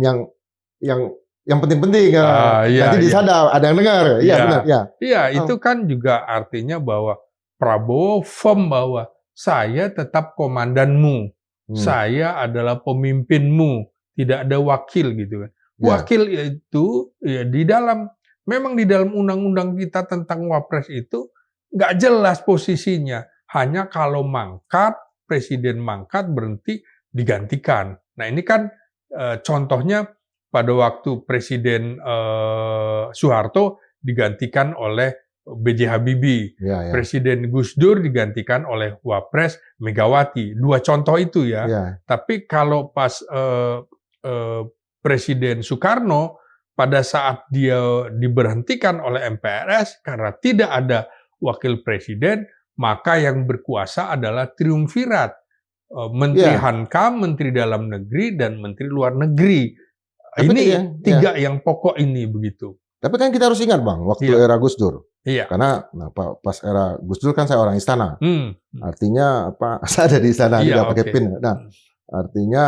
yang yang penting-penting. Iya, Nanti disadap, ada yang dengar. Iya, benar. Iya, Iya, itu kan juga artinya bahwa Prabowo firm bahwa saya tetap komandanmu, saya adalah pemimpinmu, tidak ada wakil gitu kan. Wakil itu ya memang di dalam undang-undang kita tentang Wapres itu nggak jelas posisinya. Hanya kalau mangkat, presiden mangkat berhenti digantikan. Nah ini kan contohnya pada waktu Presiden Soeharto digantikan oleh B.J. Habibie, Presiden Gus Dur digantikan oleh Wapres Megawati. Dua contoh itu ya. Tapi kalau pas Presiden Soekarno pada saat dia diberhentikan oleh MPRS karena tidak ada wakil presiden, maka yang berkuasa adalah triumvirat. Menteri Hankam, Menteri Dalam Negeri, dan Menteri Luar Negeri. Tapi ini tiga yang pokok ini begitu. Tapi kan kita harus ingat Bang, waktu era Gus Dur. Karena pas era Gus Dur kan saya orang istana. Artinya saya ada di istana juga pakai PIN. Nah, artinya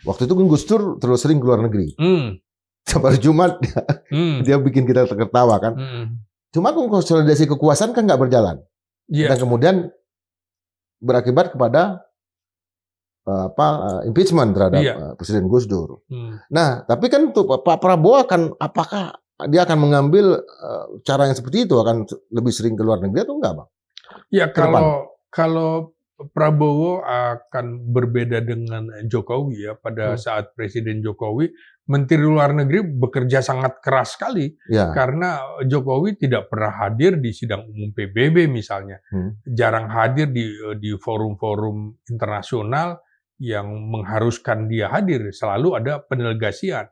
waktu itu kan Gus Dur terus sering keluar negeri. Setiap hari Jumat dia bikin kita tertawa kan. Cuma konsolidasi kekuasaan kan nggak berjalan. Dan kemudian berakibat kepada impeachment terhadap Presiden Gus Dur. Nah, tapi kan untuk Pak Prabowo apakah dia akan mengambil cara yang seperti itu, akan lebih sering ke luar negeri atau enggak, Bang? Ya, kalau Prabowo akan berbeda dengan Jokowi ya. Pada saat Presiden Jokowi, Menteri Luar Negeri bekerja sangat keras sekali karena Jokowi tidak pernah hadir di sidang umum PBB misalnya, jarang hadir di forum-forum internasional yang mengharuskan dia hadir, selalu ada pendelegasian.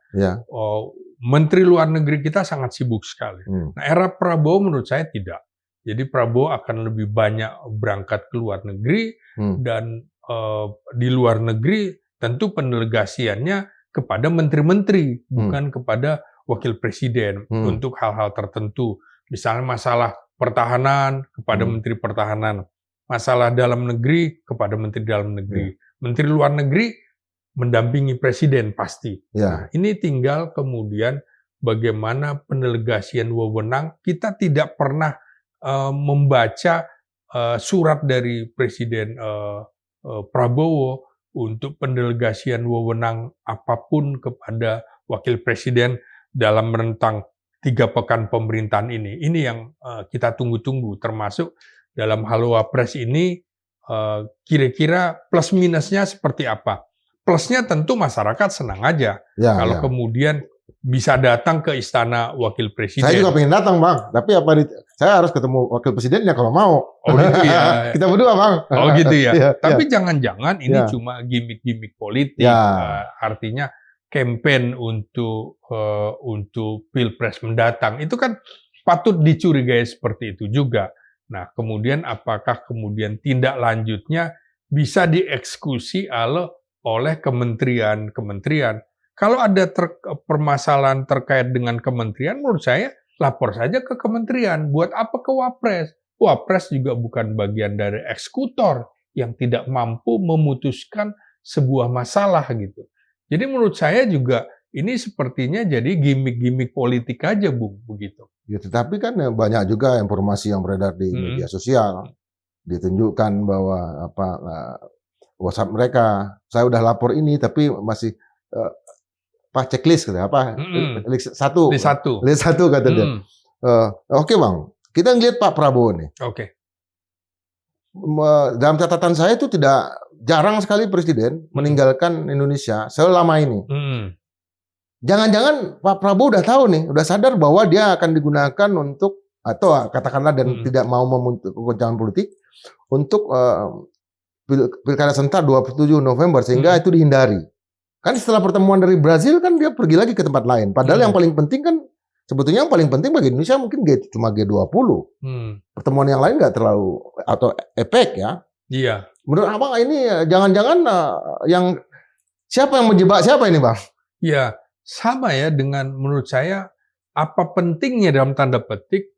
Menteri Luar Negeri kita sangat sibuk sekali. Nah, era Prabowo menurut saya tidak. Jadi Prabowo akan lebih banyak berangkat ke luar negeri dan di luar negeri tentu pendelegasiannya kepada menteri-menteri, bukan kepada wakil presiden untuk hal-hal tertentu. Misalnya masalah pertahanan kepada Menteri Pertahanan, masalah dalam negeri kepada Menteri Dalam Negeri. Menteri Luar Negeri mendampingi presiden pasti. Nah, ini tinggal kemudian bagaimana pendelegasian wewenang. Kita tidak pernah membaca surat dari Presiden Prabowo untuk pendelegasian wewenang apapun kepada wakil presiden dalam rentang 3 pekan pemerintahan ini. Ini yang kita tunggu-tunggu, termasuk dalam hal Wapres ini kira-kira plus minusnya seperti apa. Plusnya tentu masyarakat senang aja kalau kemudian bisa datang ke istana wakil presiden. Saya juga pengen datang Bang, tapi saya harus ketemu wakil presidennya kalau mau. Oh gitu ya. Kita berdua Bang. Oh gitu ya. Tapi jangan-jangan ini cuma gimmick-gimmick politik. Artinya campaign untuk Pilpres mendatang. Itu kan patut dicurigai seperti itu juga. Nah, kemudian apakah kemudian tindak lanjutnya bisa dieksekusi oleh kementerian-kementerian? Kalau ada permasalahan terkait dengan kementerian, menurut saya lapor saja ke kementerian. Buat apa ke Wapres? Wapres juga bukan bagian dari eksekutor yang tidak mampu memutuskan sebuah masalah gitu. Jadi menurut saya juga ini sepertinya jadi gimmick-gimmick politik aja, Bung, begitu. Ya, tetapi kan banyak juga informasi yang beredar di media sosial, ditunjukkan bahwa WhatsApp mereka, saya udah lapor ini tapi masih checklist gitu, list satu kata dia. Oke Bang, kita ngelihat Pak Prabowo nih. Dalam catatan saya itu jarang sekali presiden meninggalkan Indonesia selama ini. Jangan-jangan Pak Prabowo udah tahu nih, udah sadar bahwa dia akan digunakan untuk, atau katakanlah dan tidak mau membentuk goncangan politik untuk pilkada serentak 27 November sehingga itu dihindari. Kan setelah pertemuan dari Brazil kan dia pergi lagi ke tempat lain. Padahal yang paling penting kan sebetulnya yang paling penting bagi Indonesia mungkin cuma G20. Pertemuan yang lain nggak terlalu, atau APEC ya. Iya. Menurut Abang ini jangan-jangan siapa yang menjebak siapa ini Bang? Ya. Sama ya dengan menurut saya apa pentingnya dalam tanda petik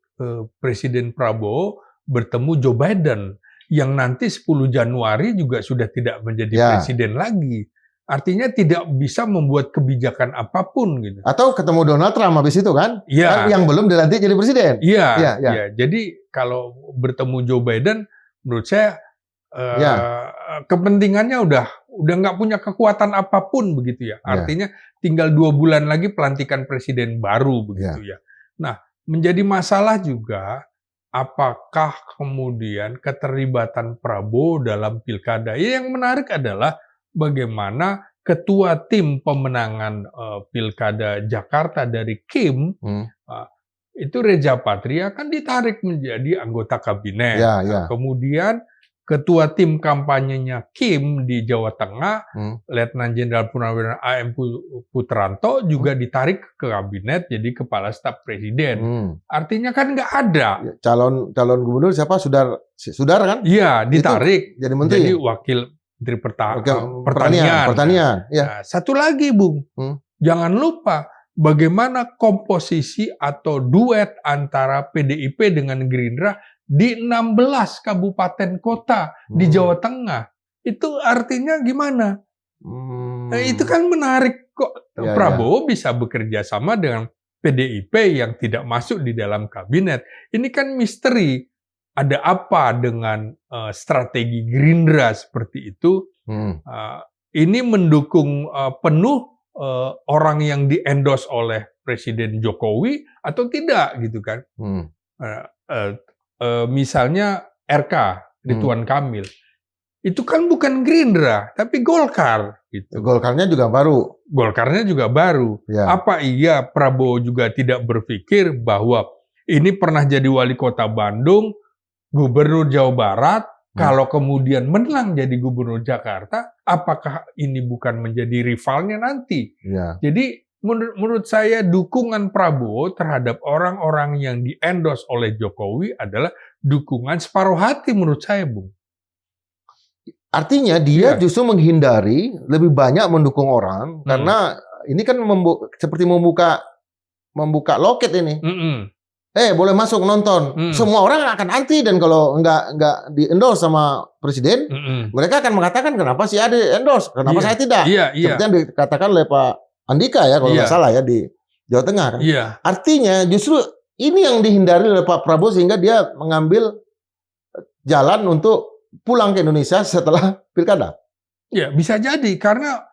Presiden Prabowo bertemu Joe Biden yang nanti 10 Januari juga sudah tidak menjadi presiden lagi. artinya tidak bisa membuat kebijakan apapun gitu. Atau ketemu Donald Trump habis itu kan? Iya. Kan yang belum dilantik jadi presiden. Iya, Iya, iya. iya. Jadi kalau bertemu Joe Biden, menurut saya kepentingannya udah nggak punya kekuatan apapun begitu ya. Artinya tinggal 2 bulan lagi pelantikan presiden baru begitu ya. Nah, menjadi masalah juga apakah kemudian keterlibatan Prabowo dalam pilkada. Yang menarik adalah bagaimana ketua tim pemenangan pilkada Jakarta dari Kim itu Reza Patria kan ditarik menjadi anggota kabinet. Kemudian ketua tim kampanyenya Kim di Jawa Tengah, Letnan Jenderal Purnawirawan A.M. Putranto juga ditarik ke kabinet jadi kepala staf presiden. Artinya kan nggak ada. Calon gubernur siapa? Sudar kan? Iya, ditarik jadi menteri. Jadi wakil Menteri Pertanian. Ya. Nah, satu lagi, Bung. Jangan lupa bagaimana komposisi atau duet antara PDIP dengan Gerindra di 16 kabupaten kota di Jawa Tengah. Itu artinya gimana? Nah, itu kan menarik kok. Prabowo bisa bekerja sama dengan PDIP yang tidak masuk di dalam kabinet. Ini kan misteri. Ada apa dengan strategi Gerindra seperti itu? Ini mendukung penuh orang yang di-endorse oleh Presiden Jokowi atau tidak gitu kan? Misalnya RK, Ridwan Kamil, itu kan bukan Gerindra, tapi Golkar. Gitu. Golkarnya juga baru. Ya. Apa iya Prabowo juga tidak berpikir bahwa ini pernah jadi wali kota Bandung, gubernur Jawa Barat, kalau kemudian menang jadi gubernur Jakarta, apakah ini bukan menjadi rivalnya nanti? Ya. Jadi menurut saya dukungan Prabowo terhadap orang-orang yang di-endorse oleh Jokowi adalah dukungan separuh hati menurut saya, Bung. Artinya dia justru menghindari lebih banyak mendukung orang karena ini kan seperti membuka loket ini. Boleh masuk nonton. Semua orang akan anti dan kalau nggak di-endorse sama presiden, mereka akan mengatakan kenapa sih ada endorse, kenapa saya tidak? Seperti yang dikatakan oleh Pak Andika ya, kalau nggak salah ya di Jawa Tengah kan. Artinya justru ini yang dihindari oleh Pak Prabowo sehingga dia mengambil jalan untuk pulang ke Indonesia setelah pilkada. Ya bisa jadi karena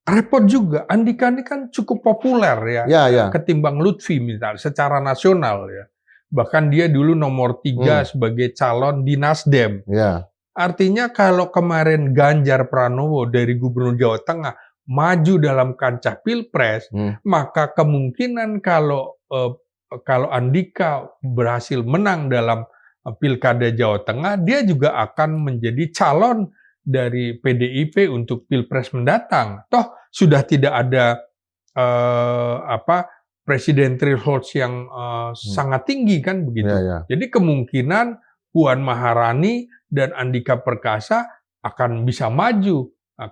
repot juga. Andika ini kan cukup populer ya. Ketimbang Lutfi misalnya secara nasional ya. Bahkan dia dulu nomor 3 sebagai calon di Nasdem. Artinya kalau kemarin Ganjar Pranowo dari Gubernur Jawa Tengah maju dalam kancah Pilpres, maka kemungkinan kalau Andika berhasil menang dalam Pilkada Jawa Tengah, dia juga akan menjadi calon dari PDIP untuk Pilpres mendatang. Toh sudah tidak ada presiden threshold yang sangat tinggi kan begitu. Jadi kemungkinan Puan Maharani dan Andika Perkasa akan bisa maju. Nah,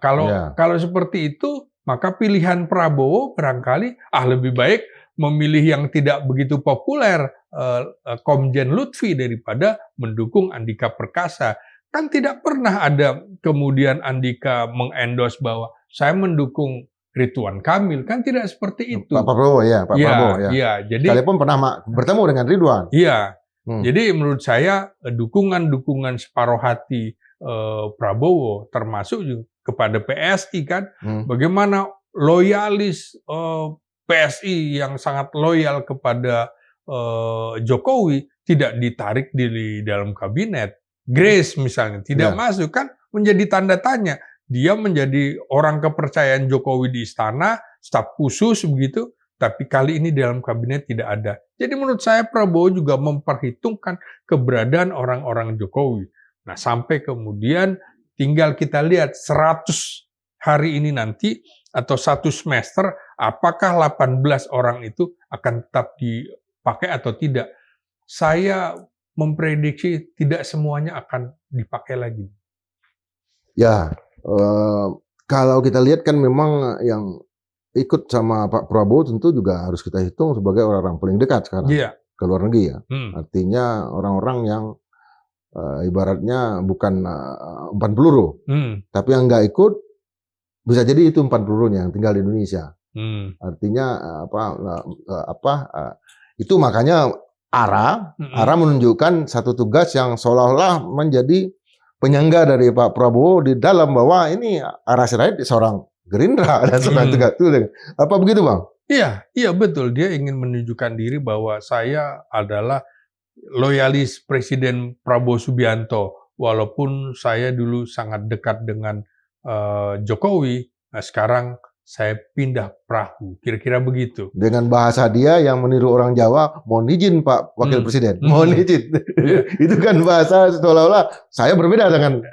kalau seperti itu, maka pilihan Prabowo barangkali lebih baik memilih yang tidak begitu populer Komjen Lutfi daripada mendukung Andika Perkasa. Kan tidak pernah ada kemudian Andika mengendorse bahwa saya mendukung Ridwan Kamil, kan tidak seperti itu. Pak Prabowo Prabowo. Jadi sekalipun pernah bertemu dengan Ridwan. Jadi menurut saya dukungan separuh hati Prabowo termasuk juga kepada PSI kan, bagaimana loyalis PSI yang sangat loyal kepada Jokowi tidak ditarik di dalam kabinet. Grace misalnya tidak masuk kan menjadi tanda tanya. Dia menjadi orang kepercayaan Jokowi di istana, staf khusus begitu, tapi kali ini dalam kabinet tidak ada. Jadi menurut saya Prabowo juga memperhitungkan keberadaan orang-orang Jokowi. Nah, sampai kemudian tinggal kita lihat 100 hari ini nanti atau 1 semester apakah 18 orang itu akan tetap dipakai atau tidak. Saya memprediksi tidak semuanya akan dipakai lagi. Kalau kita lihat kan memang yang ikut sama Pak Prabowo tentu juga harus kita hitung sebagai orang-orang paling dekat sekarang ke luar negeri ya. Artinya orang-orang yang ibaratnya bukan umpan peluru, tapi yang nggak ikut Bisa jadi itu 40 yang tinggal di Indonesia. Hmm. Artinya itu makanya ARA menunjukkan satu tugas yang seolah-olah menjadi penyangga dari Pak Prabowo di dalam bahwa ini ARA Sirait seorang Gerindra dan seorang Tegak Tulen. Apa begitu, Bang? Iya betul. Dia ingin menunjukkan diri bahwa saya adalah loyalis Presiden Prabowo Subianto. Walaupun saya dulu sangat dekat dengan Jokowi, nah sekarang saya pindah perahu, kira-kira begitu. Dengan bahasa dia yang meniru orang Jawa, mohon izin Pak Wakil Presiden, mohon izin. Itu kan bahasa seolah-olah saya berbeda dengan,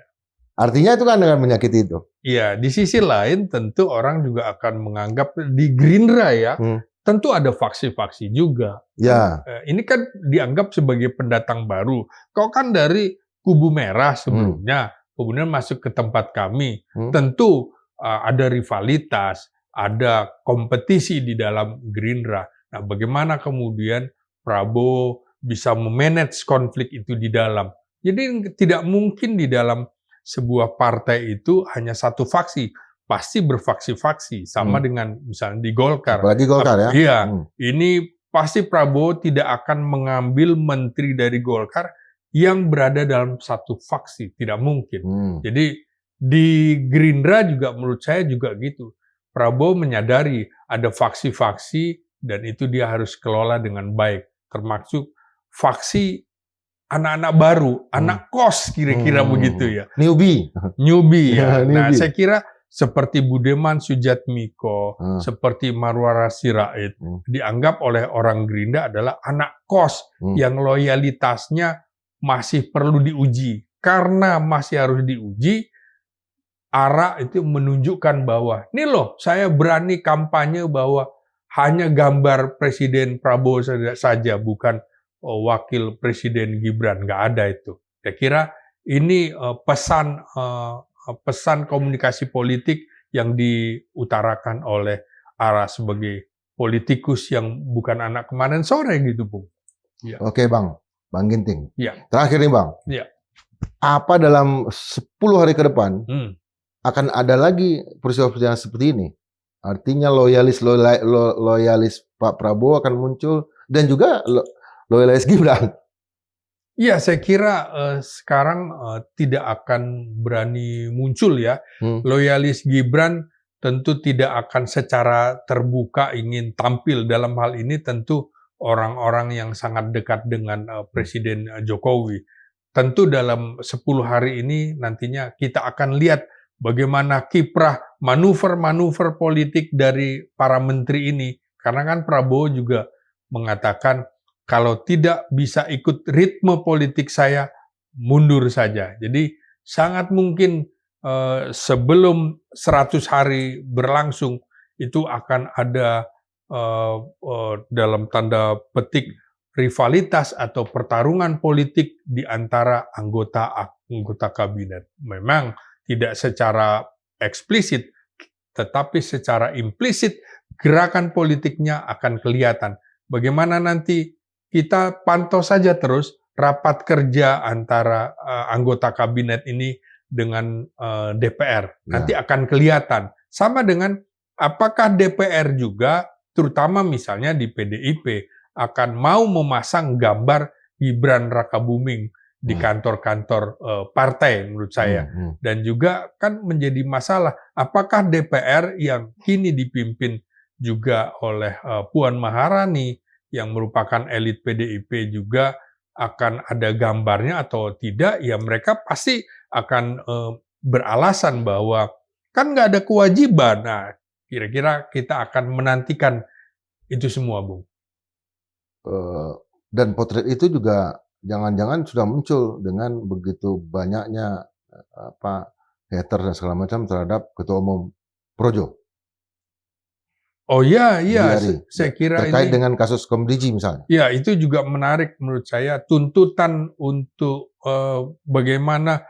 artinya itu kan dengan menyakiti itu. Iya, di sisi lain tentu orang juga akan menganggap di Gerindra ya, tentu ada faksi-faksi juga. Ya. Ini kan dianggap sebagai pendatang baru. Kau kan dari kubu merah sebelumnya, kemudian masuk ke tempat kami. Tentu ada rivalitas, ada kompetisi di dalam Gerindra. Nah, bagaimana kemudian Prabowo bisa memanage konflik itu di dalam? Jadi tidak mungkin di dalam sebuah partai itu hanya satu faksi, pasti berfaksi-faksi, sama dengan misalnya di Golkar. Apalagi Golkar ya? Iya, ini pasti Prabowo tidak akan mengambil menteri dari Golkar yang berada dalam satu faksi, tidak mungkin. Jadi di Gerindra juga menurut saya juga gitu. Prabowo menyadari ada faksi-faksi dan itu dia harus kelola dengan baik, termasuk faksi anak-anak baru, anak kos kira-kira begitu ya. Newbie ya. Nah, saya kira seperti Budiman Sujatmiko, seperti Marwara Sirait, dianggap oleh orang Gerindra adalah anak kos yang loyalitasnya masih perlu diuji. Karena masih harus diuji, ARA itu menunjukkan bahwa, nih loh, saya berani kampanye bahwa hanya gambar Presiden Prabowo saja, bukan Wakil Presiden Gibran, nggak ada itu. Saya kira ini pesan komunikasi politik yang diutarakan oleh ARA sebagai politikus yang bukan anak kemarin sore gitu, Bung. Ya. Oke, Bang Ginting. Ya. Terakhir nih, Bang. Ya. Apa dalam 10 hari ke depan akan ada lagi peristiwa-peristiwa seperti ini? Artinya loyalis Pak Prabowo akan muncul dan juga loyalis Gibran. Iya, saya kira sekarang tidak akan berani muncul ya. Loyalis Gibran tentu tidak akan secara terbuka ingin tampil dalam hal ini, tentu orang-orang yang sangat dekat dengan Presiden Jokowi. Tentu dalam 10 hari ini nantinya kita akan lihat bagaimana kiprah manuver-manuver politik dari para menteri ini. Karena kan Prabowo juga mengatakan, kalau tidak bisa ikut ritme politik saya, mundur saja. Jadi sangat mungkin sebelum 100 hari berlangsung, itu akan ada dalam tanda petik rivalitas atau pertarungan politik di antara anggota kabinet. Memang tidak secara eksplisit, tetapi secara implisit gerakan politiknya akan kelihatan. Bagaimana nanti kita pantau saja terus rapat kerja antara anggota kabinet ini dengan DPR. Nanti akan kelihatan. Sama dengan apakah DPR juga, terutama misalnya di PDIP, akan mau memasang gambar Gibran Rakabuming di kantor-kantor partai menurut saya. Dan juga kan menjadi masalah, apakah DPR yang kini dipimpin juga oleh Puan Maharani yang merupakan elit PDIP juga akan ada gambarnya atau tidak, ya mereka pasti akan beralasan bahwa kan nggak ada kewajiban. Nah, kira-kira kita akan menantikan itu semua, Bung. Dan potret itu juga jangan-jangan sudah muncul dengan begitu banyaknya hater dan segala macam terhadap Ketua Umum Projo. Oh iya, saya kira terkait dengan kasus Komdiji misalnya. Ya, itu juga menarik menurut saya, tuntutan untuk bagaimana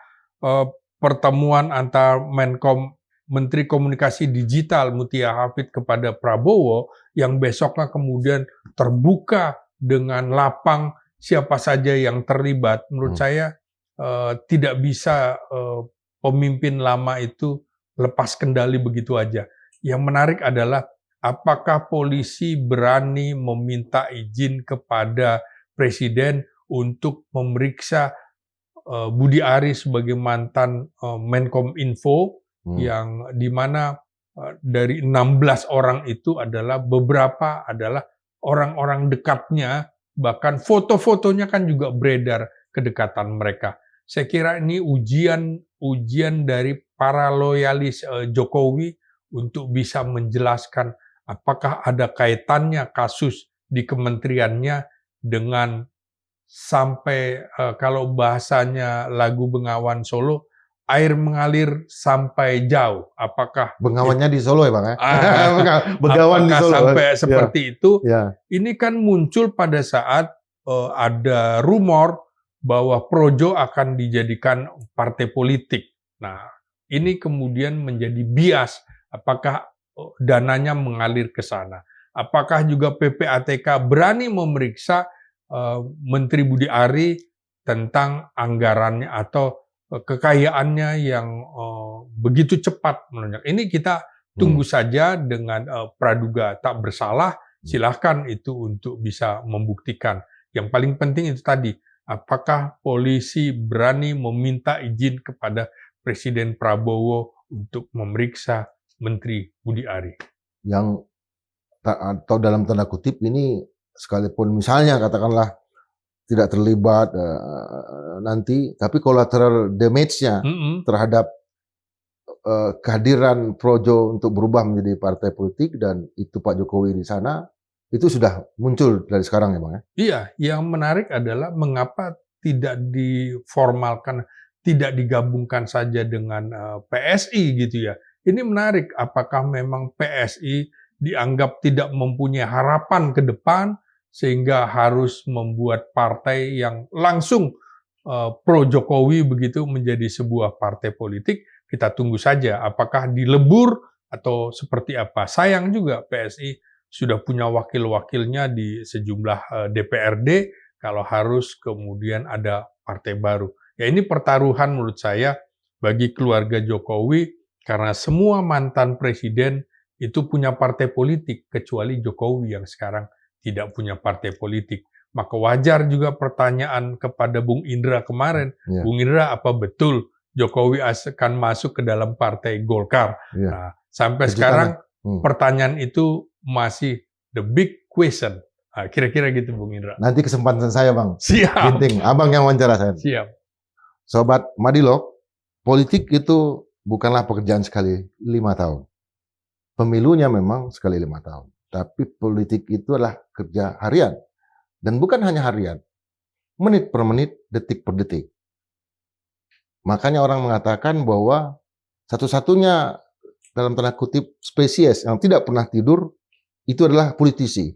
pertemuan antar Menteri Komunikasi Digital Mutia Hafid kepada Prabowo yang besoknya kemudian terbuka dengan lapang siapa saja yang terlibat. Menurut saya tidak bisa pemimpin lama itu lepas kendali begitu aja. Yang menarik adalah apakah polisi berani meminta izin kepada Presiden untuk memeriksa Budi Ari sebagai mantan Menkominfo yang dimana dari 16 orang itu adalah beberapa adalah orang-orang dekatnya, bahkan foto-fotonya kan juga beredar kedekatan mereka. Saya kira ini ujian dari para loyalis Jokowi untuk bisa menjelaskan apakah ada kaitannya kasus di kementeriannya dengan sampai kalau bahasanya lagu Bengawan Solo, air mengalir sampai jauh. Apakah Bengawannya di Solo ya Bang ya? Begawan di Solo. Sampai seperti itu? Ya. Ini kan muncul pada saat ada rumor bahwa Projo akan dijadikan partai politik. Nah, ini kemudian menjadi bias. Apakah dananya mengalir ke sana? Apakah juga PPATK berani memeriksa Menteri Budi Ari tentang anggarannya atau kekayaannya yang begitu cepat melonjak? Ini kita tunggu saja dengan praduga tak bersalah. Silahkan itu untuk bisa membuktikan. Yang paling penting itu tadi, apakah polisi berani meminta izin kepada Presiden Prabowo untuk memeriksa Menteri Budi Ari? Yang atau dalam tanda kutip ini sekalipun misalnya katakanlah tidak terlibat nanti, tapi collateral damage-nya terhadap kehadiran Projo untuk berubah menjadi partai politik dan itu Pak Jokowi di sana, itu sudah muncul dari sekarang ya Bang ya? Iya, yang menarik adalah mengapa tidak diformalkan, tidak digabungkan saja dengan PSI gitu ya. Ini menarik, apakah memang PSI dianggap tidak mempunyai harapan ke depan sehingga harus membuat partai yang langsung pro Jokowi begitu menjadi sebuah partai politik? Kita tunggu saja apakah dilebur atau seperti apa. Sayang juga PSI sudah punya wakil-wakilnya di sejumlah DPRD, kalau harus kemudian ada partai baru. Ya ini pertaruhan menurut saya bagi keluarga Jokowi, karena semua mantan presiden itu punya partai politik, kecuali Jokowi yang sekarang tidak punya partai politik. Maka wajar juga pertanyaan kepada Bung Indra kemarin, Bung Indra, apa betul Jokowi akan masuk ke dalam partai Golkar? Nah, sampai sekarang pertanyaan itu masih the big question. Nah, kira-kira gitu Bung Indra. Nanti kesempatan saya Bang. Siap. Ginting, Abang yang wawancara saya. Siap. Sobat Madilog, politik itu bukanlah pekerjaan sekali 5 tahun. Pemilunya memang sekali 5 tahun. Tapi politik itu adalah kerja harian. Dan bukan hanya harian. Menit per menit, detik per detik. Makanya orang mengatakan bahwa satu-satunya dalam tanda kutip spesies yang tidak pernah tidur itu adalah politisi.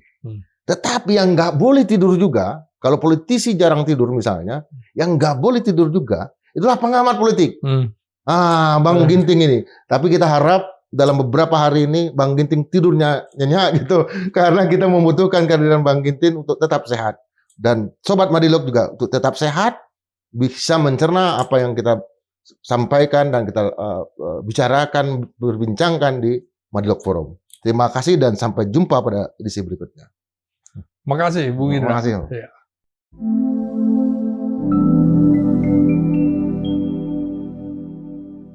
Tetapi yang nggak boleh tidur juga, kalau politisi jarang tidur misalnya, yang nggak boleh tidur juga itulah pengamat politik. Bang Ginting ini. Tapi kita harap dalam beberapa hari ini Bang Ginting tidurnya nyenyak gitu, karena kita membutuhkan kehadiran Bang Ginting untuk tetap sehat. Dan Sobat Madilog juga untuk tetap sehat, bisa mencerna apa yang kita sampaikan dan kita bicarakan, berbincangkan di Madilog Forum. Terima kasih dan sampai jumpa pada edisi berikutnya. Makasih, Bung Indra. Terima kasih. Ya.